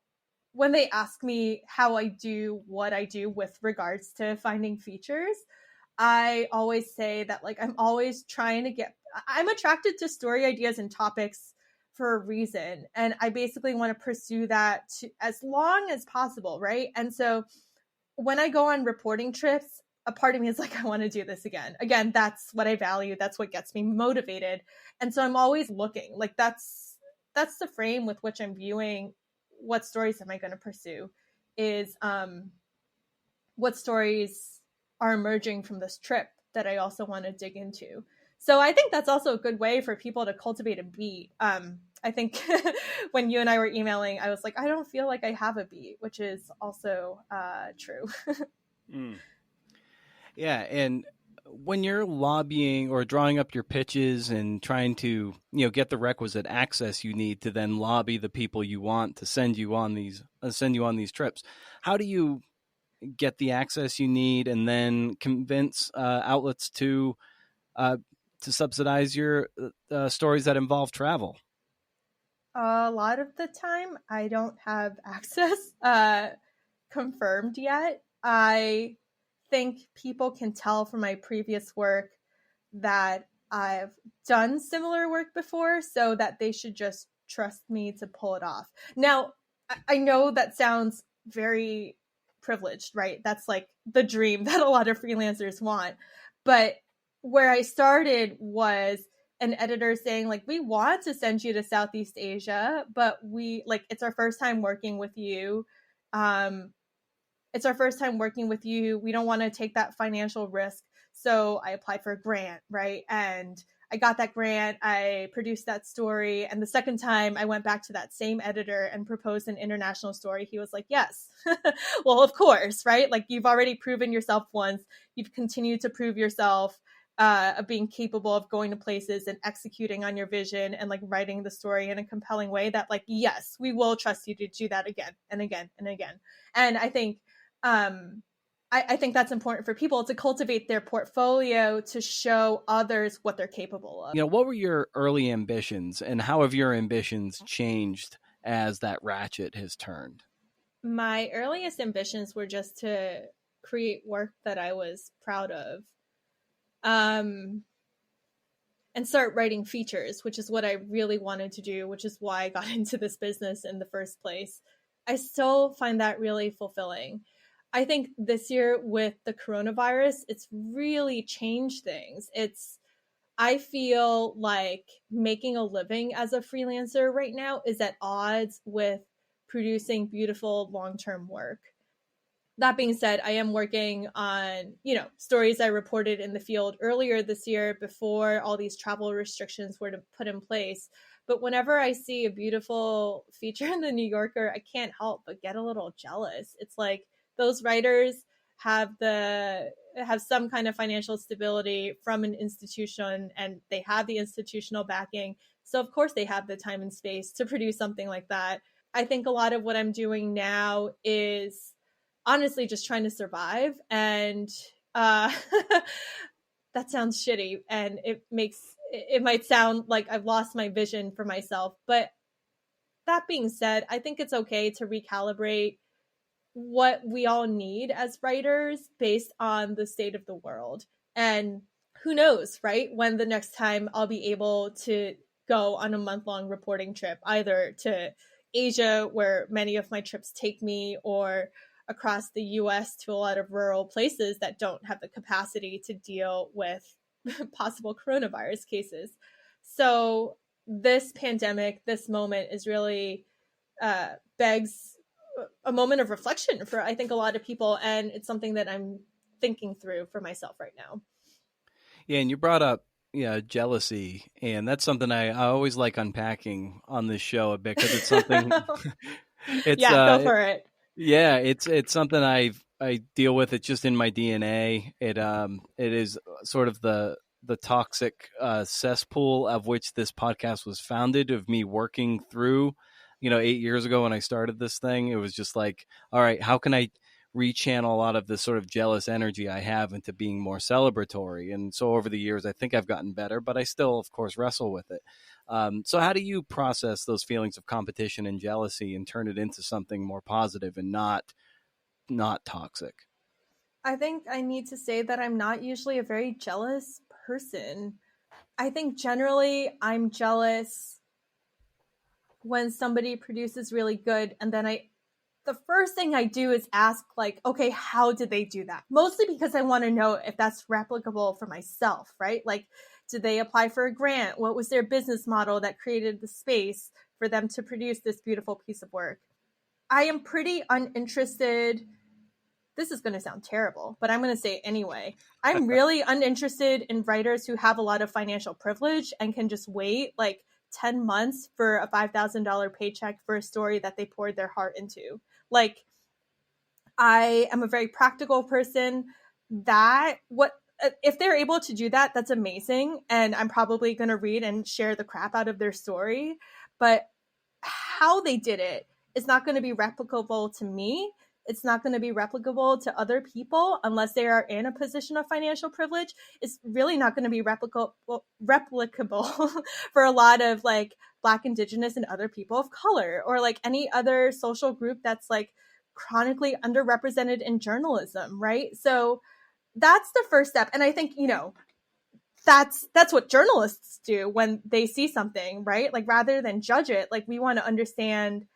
when they ask me how I do what I do with regards to finding features, I always say that, like, I'm always I'm attracted to story ideas and topics for a reason. And I basically want to pursue that as long as possible, right? And so when I go on reporting trips, a part of me is like, I want to do this again. Again, that's what I value. That's what gets me motivated. And so I'm always looking. Like, that's the frame with which I'm viewing what stories am I going to pursue, is what stories are emerging from this trip that I also want to dig into. So I think that's also a good way for people to cultivate a beat. I think when you and I were emailing, I was like, I don't feel like I have a beat, which is also true. Yeah, and when you're lobbying or drawing up your pitches and trying to, get the requisite access you need to then lobby the people you want to send you on these trips, how do you get the access you need and then convince outlets to subsidize your stories that involve travel? A lot of the time, I don't have access confirmed yet. I think people can tell from my previous work that I've done similar work before, so that they should just trust me to pull it off. Now, I know that sounds very privileged, right? That's like the dream that a lot of freelancers want. But where I started was an editor saying, like, we want to send you to Southeast Asia, but it's our first time working with you. It's our first time working with you. We don't want to take that financial risk. So I applied for a grant, right? And I got that grant. I produced that story. And the second time I went back to that same editor and proposed an international story, he was like, yes, well, of course, right? Like, you've already proven yourself once. You've continued to prove yourself of being capable of going to places and executing on your vision and like writing the story in a compelling way that, like, yes, we will trust you to do that again and again and again. And I think I think that's important for people to cultivate their portfolio to show others what they're capable of. What were your early ambitions, and how have your ambitions changed as that ratchet has turned? My earliest ambitions were just to create work that I was proud of. And and start writing features, which is what I really wanted to do, which is why I got into this business in the first place. I still find that really fulfilling. I think this year with the coronavirus, it's really changed things. I feel like making a living as a freelancer right now is at odds with producing beautiful long-term work. That being said, I am working on, stories I reported in the field earlier this year before all these travel restrictions were to put in place. But whenever I see a beautiful feature in the New Yorker, I can't help but get a little jealous. It's like those writers have some kind of financial stability from an institution, and they have the institutional backing. So of course they have the time and space to produce something like that. I think a lot of what I'm doing now is honestly just trying to survive. And that sounds shitty, and it might sound like I've lost my vision for myself. But that being said, I think it's okay to recalibrate what we all need as writers based on the state of the world. And who knows, right? When the next time I'll be able to go on a month-long reporting trip, either to Asia, where many of my trips take me, or across the US to a lot of rural places that don't have the capacity to deal with possible coronavirus cases. So this pandemic, this moment is really begs a moment of reflection for, I think, a lot of people. And it's something that I'm thinking through for myself right now. Yeah, and you brought up jealousy, and that's something I always like unpacking on this show a bit, because it's something Go for it. Yeah, it's something I deal with. It's just in my DNA. It is sort of the toxic cesspool of which this podcast was founded, of me working through, 8 years ago when I started this thing. It was just like, all right, how can I rechannel a lot of this sort of jealous energy I have into being more celebratory? And so over the years, I think I've gotten better, but I still, of course, wrestle with it. So how do you process those feelings of competition and jealousy and turn it into something more positive and not toxic? I think I need to say that I'm not usually a very jealous person. I think generally I'm jealous when somebody produces really good, and then the first thing I do is ask, like, okay, how did they do that? Mostly because I want to know if that's replicable for myself, right? Like, did they apply for a grant? What was their business model that created the space for them to produce this beautiful piece of work? I am pretty uninterested. This is going to sound terrible, but I'm going to say it anyway. I'm really uninterested in writers who have a lot of financial privilege and can just wait like 10 months for a $5,000 paycheck for a story that they poured their heart into. Like, I am a very practical person. If they're able to do that, that's amazing. And I'm probably going to read and share the crap out of their story. But how they did it is not going to be replicable to me. It's not going to be replicable to other people unless they are in a position of financial privilege. It's really not going to be replicable for a lot of like Black, Indigenous, and other people of color, or like any other social group that's like chronically underrepresented in journalism, right? So that's the first step. And I think, that's what journalists do when they see something, right? Like, rather than judge it, like, we want to understand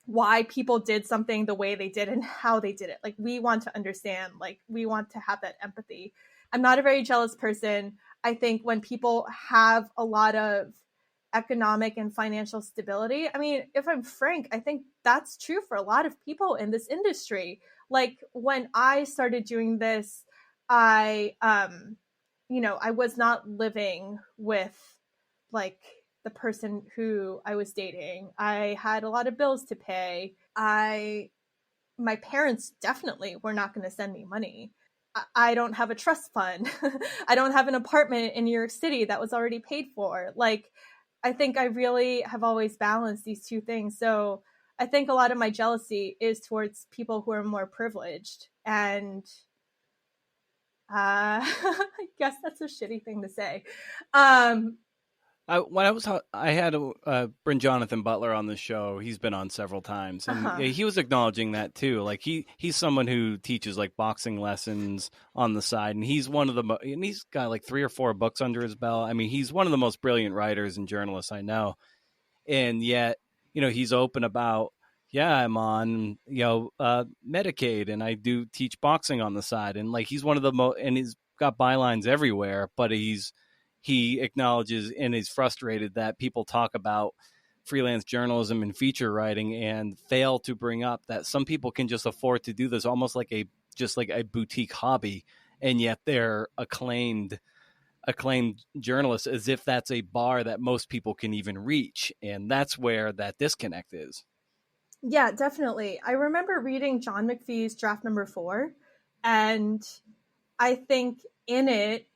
why people did something the way they did and how they did it. Like, we want to understand, like, we want to have that empathy. I'm not a very jealous person. I think when people have a lot of economic and financial stability, I mean, if I'm frank, I think that's true for a lot of people in this industry. Like, when I started doing this, I was not living with like the person who I was dating. I had a lot of bills to pay. My parents definitely were not going to send me money. I don't have a trust fund. I don't have an apartment in New York City that was already paid for. Like, I think I really have always balanced these two things. So I think a lot of my jealousy is towards people who are more privileged. And I guess that's a shitty thing to say. I had to bring Jonathan Butler on the show. He's been on several times, and Uh-huh. yeah, he was acknowledging that too. Like he's someone who teaches like boxing lessons on the side, and he's one of the and he's got like 3 or 4 books under his belt. I mean, he's one of the most brilliant writers and journalists I know, and yet he's open about, yeah, I'm on Medicaid, and I do teach boxing on the side, and like he's one of the most, and he's got bylines everywhere, but he acknowledges and is frustrated that people talk about freelance journalism and feature writing and fail to bring up that some people can just afford to do this almost like a boutique hobby, and yet they're acclaimed journalists, as if that's a bar that most people can even reach. And that's where that disconnect is. Yeah, definitely. I remember reading John McPhee's draft number 4, and I think in it,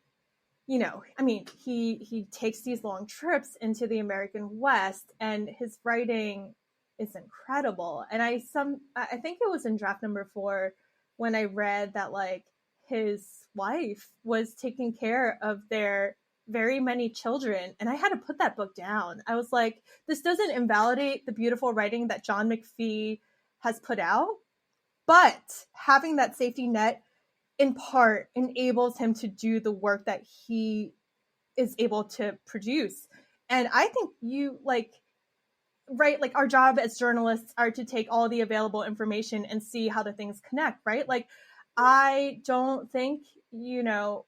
I mean, he takes these long trips into the American West, and his writing is incredible. And I think it was in draft number 4 when I read that like his wife was taking care of their very many children, and I had to put that book down. I was like, this doesn't invalidate the beautiful writing that John McPhee has put out, but having that safety net in part enables him to do the work that he is able to produce. And I think right, like our job as journalists are to take all the available information and see how the things connect, right? Like, I don't think,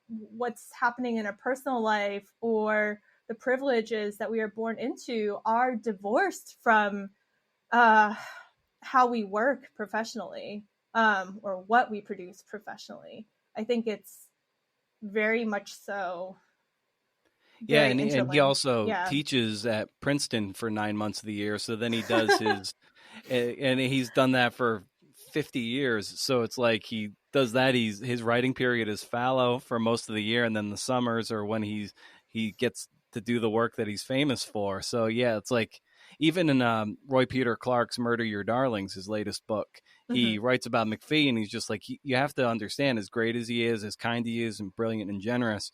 what's happening in a personal life or the privileges that we are born into are divorced from uh, how we work professionally, or what we produce professionally. I think it's very much so Yeah, very and he interlinked. also Yeah. teaches at Princeton for 9 months of the year. So then he does his, and he's done that for 50 years. So it's like he does that. His writing period is fallow for most of the year, and then the summers are when he gets to do the work that he's famous for. So yeah, it's like even in Roy Peter Clark's "Murder Your Darlings," his latest book, he Mm-hmm. writes about McPhee, and he's just like, you have to understand, as great as he is, as kind he is, and brilliant and generous,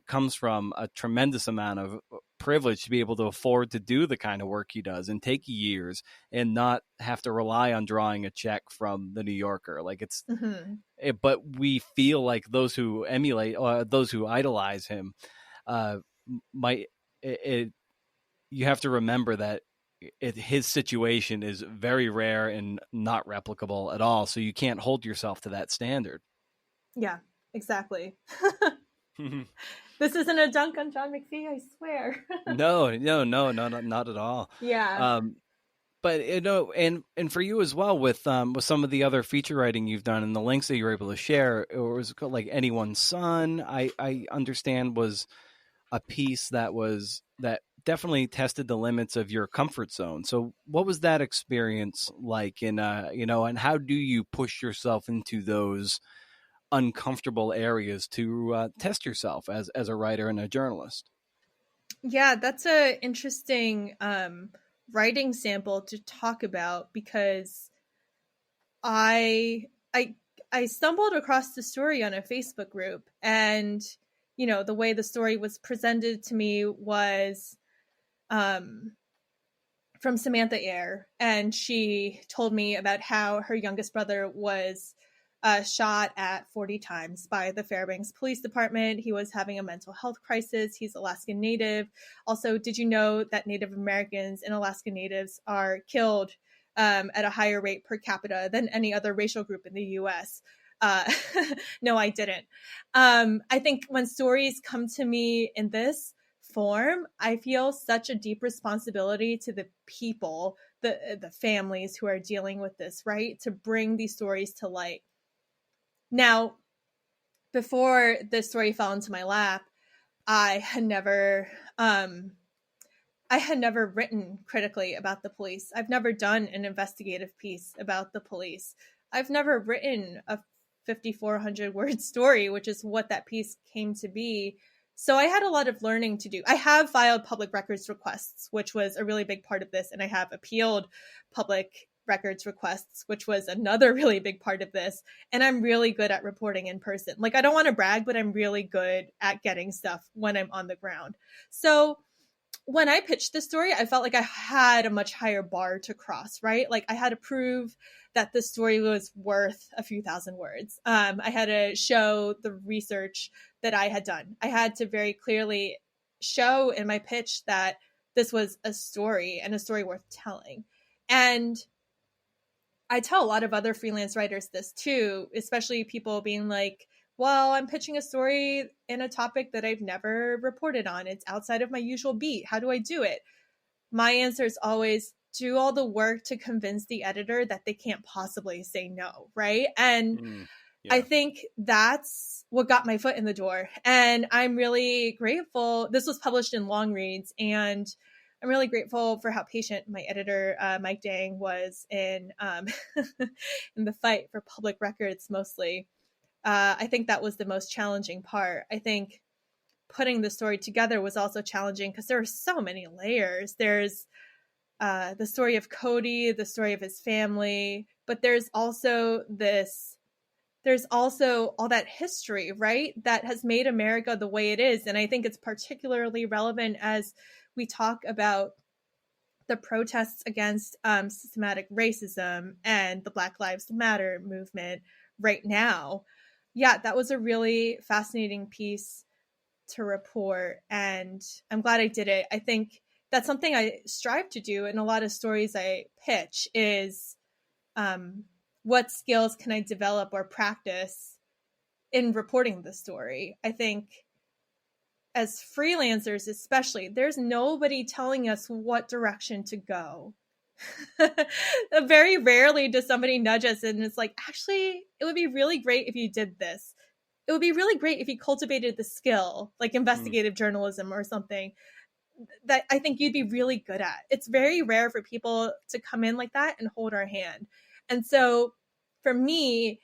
comes from a tremendous amount of privilege to be able to afford to do the kind of work he does and take years and not have to rely on drawing a check from the New Yorker. Like Mm-hmm. but we feel like those who emulate or those who idolize him uh, might you have to remember that his situation is very rare and not replicable at all. So you can't hold yourself to that standard. Yeah, exactly. This isn't a dunk on John McPhee, I swear. No, not at all. Yeah. Um, but and for you as well, with some of the other feature writing you've done and the links that you were able to share, or was it called, like Anyone's Son? I understand was a piece that definitely tested the limits of your comfort zone. So what was that experience like? And and how do you push yourself into those uncomfortable areas to test yourself as a writer and a journalist? Yeah, that's a interesting writing sample to talk about because I I I stumbled across the story on a Facebook group, and the way the story was presented to me was um from Samantha Eyre, and she told me about how her youngest brother was shot at 40 times by the Fairbanks Police Department. He was having a mental health crisis. He's Alaskan Native. Also, did you know that Native Americans and Alaskan Natives are killed at a higher rate per capita than any other racial group in the US? Uh, no, I didn't. I think when stories come to me in this form, I feel such a deep responsibility to the people, the families who are dealing with this, right? To bring these stories to light. Now, before this story fell into my lap, I had never I had never written critically about the police. I've never done an investigative piece about the police. I've never written a 5,400 word story, which is what that piece came to be. So I had a lot of learning to do. I have filed public records requests, which was a really big part of this, and I have appealed public records requests, which was another really big part of this. And I'm really good at reporting in person. Like, I don't want to brag, but I'm really good at getting stuff when I'm on the ground. So when I pitched this story, I felt like I had a much higher bar to cross, right? Like, I had to prove that the story was worth a few thousand words. I had to show the research that I had done. I had to very clearly show in my pitch that this was a story and a story worth telling. And I tell a lot of other freelance writers this too, especially people being like, well, I'm pitching a story in a topic that I've never reported on. It's outside of my usual beat. How do I do it? My answer is always do all the work to convince the editor that they can't possibly say no, right? And Yeah. I think that's what got my foot in the door. And I'm really grateful. This was published in Long Reads, and I'm really grateful for how patient my editor, Mike Dang, was in in the fight for public records mostly. I think that was the most challenging part. I think putting the story together was also challenging because there are so many layers. There's the story of Cody, the story of his family, but there's also all that history, right? That has made America the way it is. And I think it's particularly relevant as we talk about the protests against systematic racism and the Black Lives Matter movement right now. Yeah, that was a really fascinating piece to report, and I'm glad I did it. I think that's something I strive to do in a lot of stories I pitch is what skills can I develop or practice in reporting the story. I think as freelancers, especially, there's nobody telling us what direction to go. Very rarely does somebody nudge us and it's like, actually, it would be really great if you did this. It would be really great if you cultivated the skill, like investigative journalism or something that I think you'd be really good at. It's very rare for people to come in like that and hold our hand. And so for me,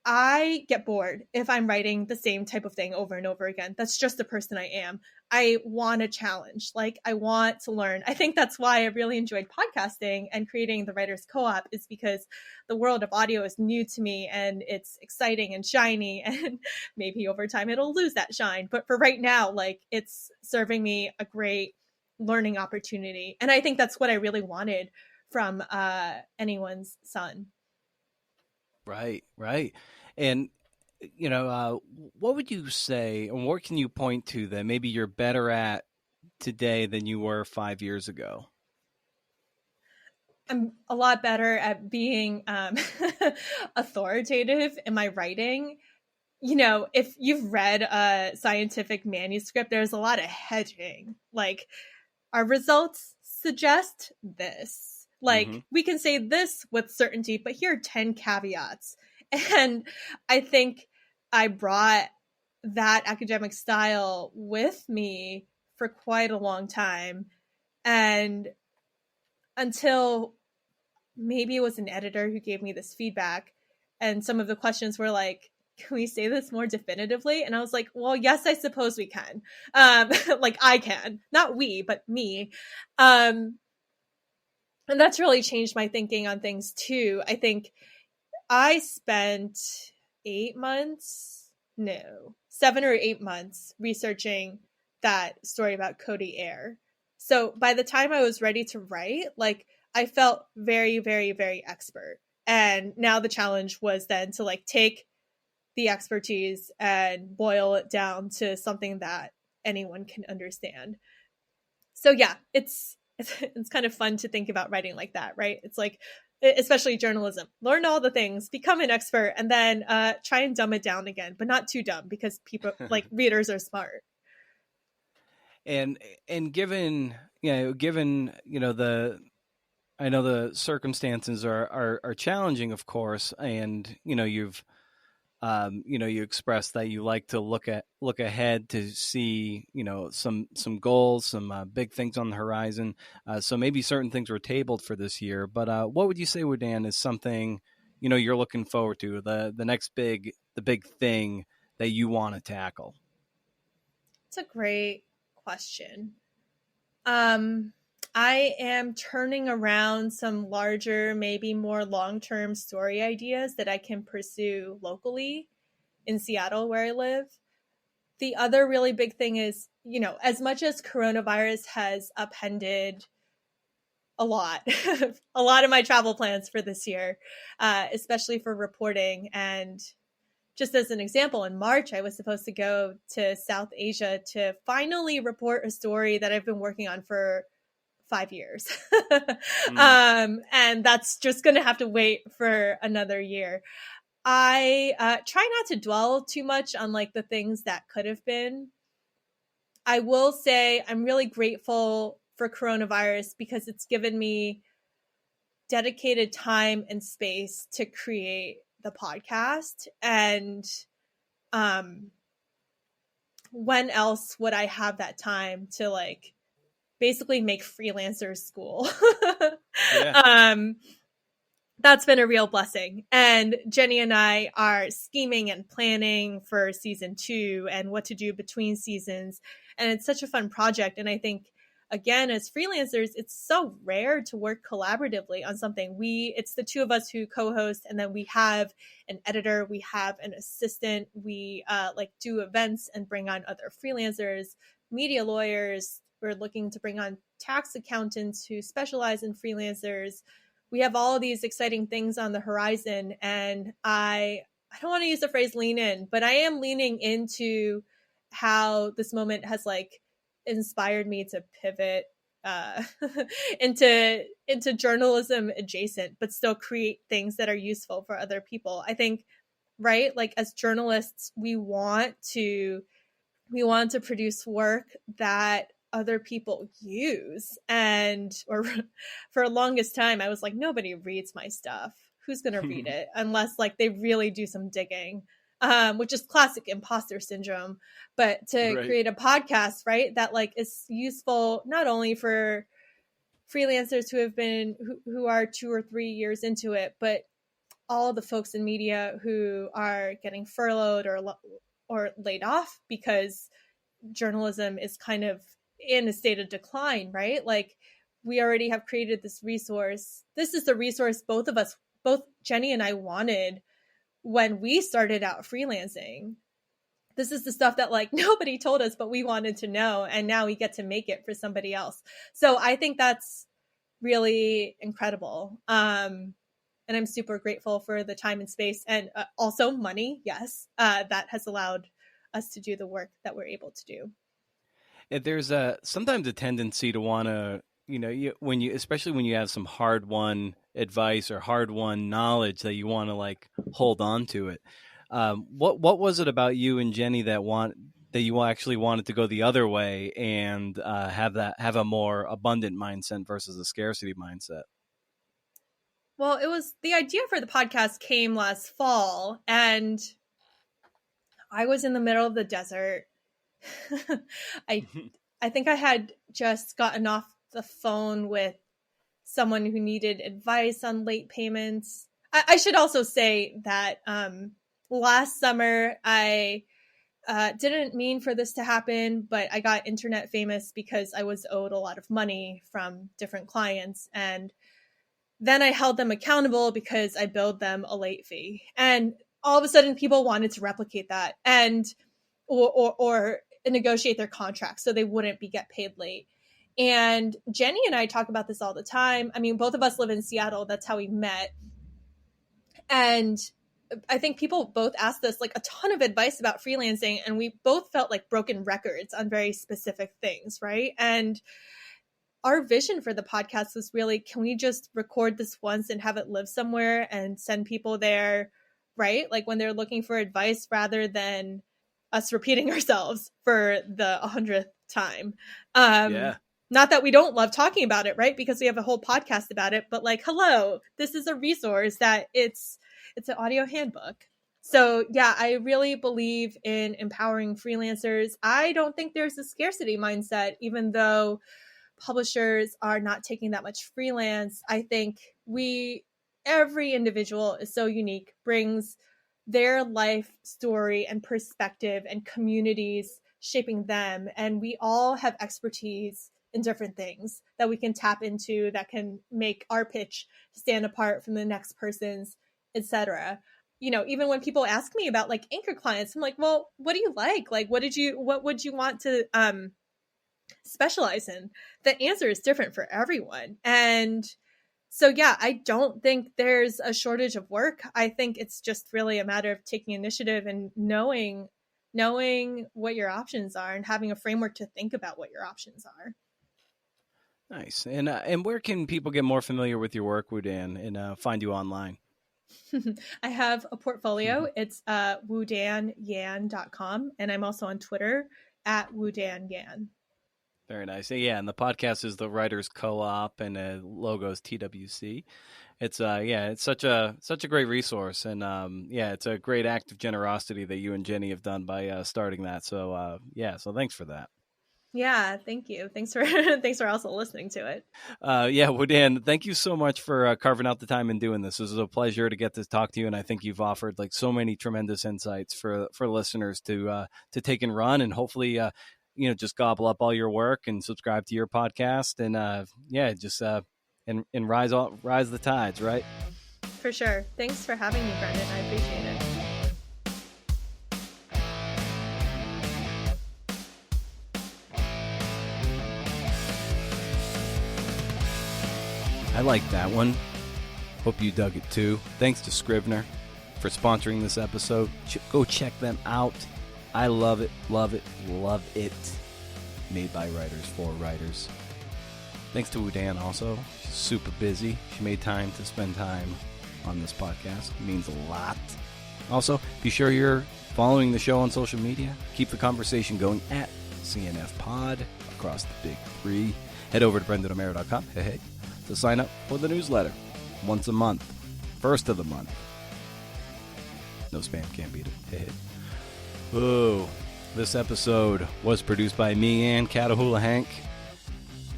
I get bored if I'm writing the same type of thing over and over again. That's just the person I am. I want a challenge. Like, I want to learn. I think that's why I really enjoyed podcasting and creating the Writers Co-op, is because the world of audio is new to me and it's exciting and shiny, and maybe over time it'll lose that shine. But for right now, like, it's serving me a great learning opportunity. And I think that's what I really wanted from anyone's son. Right. And, what would you say, and what can you point to that maybe you're better at today than you were 5 years ago? I'm a lot better at being authoritative in my writing. You know, if you've read a scientific manuscript, there's a lot of hedging. Like, our results suggest this. Like, we can say this with certainty, but here are 10 caveats. And I think I brought that academic style with me for quite a long time. And until maybe it was an editor who gave me this feedback, and some of the questions were like, can we say this more definitively? And I was like, well, yes, I suppose we can. Like, I can, not we, but me. And that's really changed my thinking on things too. I think I spent 7 or 8 months researching that story about Cody Air. So by the time I was ready to write, like, I felt very, very, very expert. And now the challenge was then to like take the expertise and boil it down to something that anyone can understand. So yeah, it's kind of fun to think about writing like that, right? It's like, especially journalism, learn all the things, become an expert, and then try and dumb it down again, but not too dumb, because people like readers are smart. And given the, I know the circumstances are challenging, of course, and you've you expressed that you like to look ahead to see some goals, some big things on the horizon. So maybe certain things were tabled for this year. But what would you say, Wudan, is something you're looking forward to, the next big thing that you want to tackle? It's a great question. I am turning around some larger, maybe more long-term story ideas that I can pursue locally in Seattle, where I live. The other really big thing is, as much as coronavirus has upended a lot, a lot of my travel plans for this year, especially for reporting. And just as an example, in March, I was supposed to go to South Asia to finally report a story that I've been working on for 5 years. And that's just going to have to wait for another year. I try not to dwell too much on like the things that could have been. I will say I'm really grateful for coronavirus because it's given me dedicated time and space to create the podcast. And when else would I have that time to like basically make freelancers school? Yeah. That's been a real blessing. And Jenny and I are scheming and planning for season 2 and what to do between seasons. And it's such a fun project. And I think, again, as freelancers, it's so rare to work collaboratively on something. It's the two of us who co-host, and then we have an editor, we have an assistant, we like do events and bring on other freelancers, media lawyers. We're looking to bring on tax accountants who specialize in freelancers. We have all of these exciting things on the horizon, and I don't want to use the phrase lean in, but I am leaning into how this moment has like inspired me to pivot into journalism adjacent, but still create things that are useful for other people. I think, right? Like as journalists, we want to produce work that other people use. And or for the longest time I was like, nobody reads my stuff. Who's going to read it unless like they really do some digging, which is classic imposter syndrome. But to create a podcast, right, that like is useful not only for freelancers who are 2 or 3 years into it, but all the folks in media who are getting furloughed or laid off because journalism is kind of in a state of decline, right? Like we already have created this resource. This is the resource both Jenny and I wanted when we started out freelancing. This is the stuff that like nobody told us, but we wanted to know. And now we get to make it for somebody else. So I think that's really incredible. And I'm super grateful for the time and space and also money. Yes. That has allowed us to do the work that we're able to do. There's sometimes a tendency to want to, especially when you have some hard-won advice or hard-won knowledge that you want to like hold on to it. What was it about you and Jenny that you actually wanted to go the other way and have a more abundant mindset versus a scarcity mindset? Well, it was the idea for the podcast came last fall, and I was in the middle of the desert. I think I had just gotten off the phone with someone who needed advice on late payments. I should also say that last summer I didn't mean for this to happen, but I got internet famous because I was owed a lot of money from different clients, and then I held them accountable because I billed them a late fee. And all of a sudden people wanted to replicate that and or negotiate their contracts so they wouldn't get paid late. And Jenny and I talk about this all the time. I mean, both of us live in Seattle. That's how we met. And I think people both asked us like a ton of advice about freelancing, and we both felt like broken records on very specific things, right? And our vision for the podcast was really, can we just record this once and have it live somewhere and send people there, right? Like when they're looking for advice, rather than us repeating ourselves for the 100th time. Not that we don't love talking about it, right? Because we have a whole podcast about it, but like, hello, this is a resource that it's an audio handbook. So yeah, I really believe in empowering freelancers. I don't think there's a scarcity mindset, even though publishers are not taking that much freelance. I think every individual is so unique, brings their life story and perspective and communities shaping them. And we all have expertise in different things that we can tap into that can make our pitch stand apart from the next person's, etc. Even when people ask me about like anchor clients, I'm like, well, what do you like? Like, what would you want to specialize in? The answer is different for everyone. And so, yeah, I don't think there's a shortage of work. I think it's just really a matter of taking initiative and knowing what your options are and having a framework to think about what your options are. Nice. And where can people get more familiar with your work, Wudan, and find you online? I have a portfolio. It's wudanyan.com. And I'm also on Twitter at wudanyan. Very nice. Yeah, and the podcast is the Writers Co-op, and logo's TWC. It's it's such a great resource, and it's a great act of generosity that you and Jenny have done by starting that. So so thanks for that. Yeah, thank you. Thanks for also listening to it. Wudan, thank you so much for carving out the time and doing this. This was a pleasure to get to talk to you, and I think you've offered like so many tremendous insights for listeners to take and run, and hopefully just gobble up all your work and subscribe to your podcast, and and rise the tides, right? For sure. Thanks for having me, Brendan. I appreciate it. I like that one. Hope you dug it too. Thanks to Scrivener for sponsoring this episode. Go check them out. I love it, love it, love it. Made by writers for writers. Thanks to Wudan also. She's super busy. She made time to spend time on this podcast. It means a lot. Also, be sure you're following the show on social media. Keep the conversation going at CNF Pod across the big three. Head over to brendanomeara.com to sign up for the newsletter once a month. First of the month. No spam, can't beat it. Oh, this episode was produced by me and Catahoula Hank.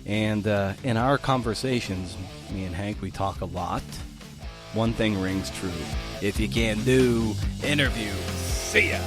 And in our conversations, me and Hank, we talk a lot. One thing rings true. If you can't do, interview. See ya.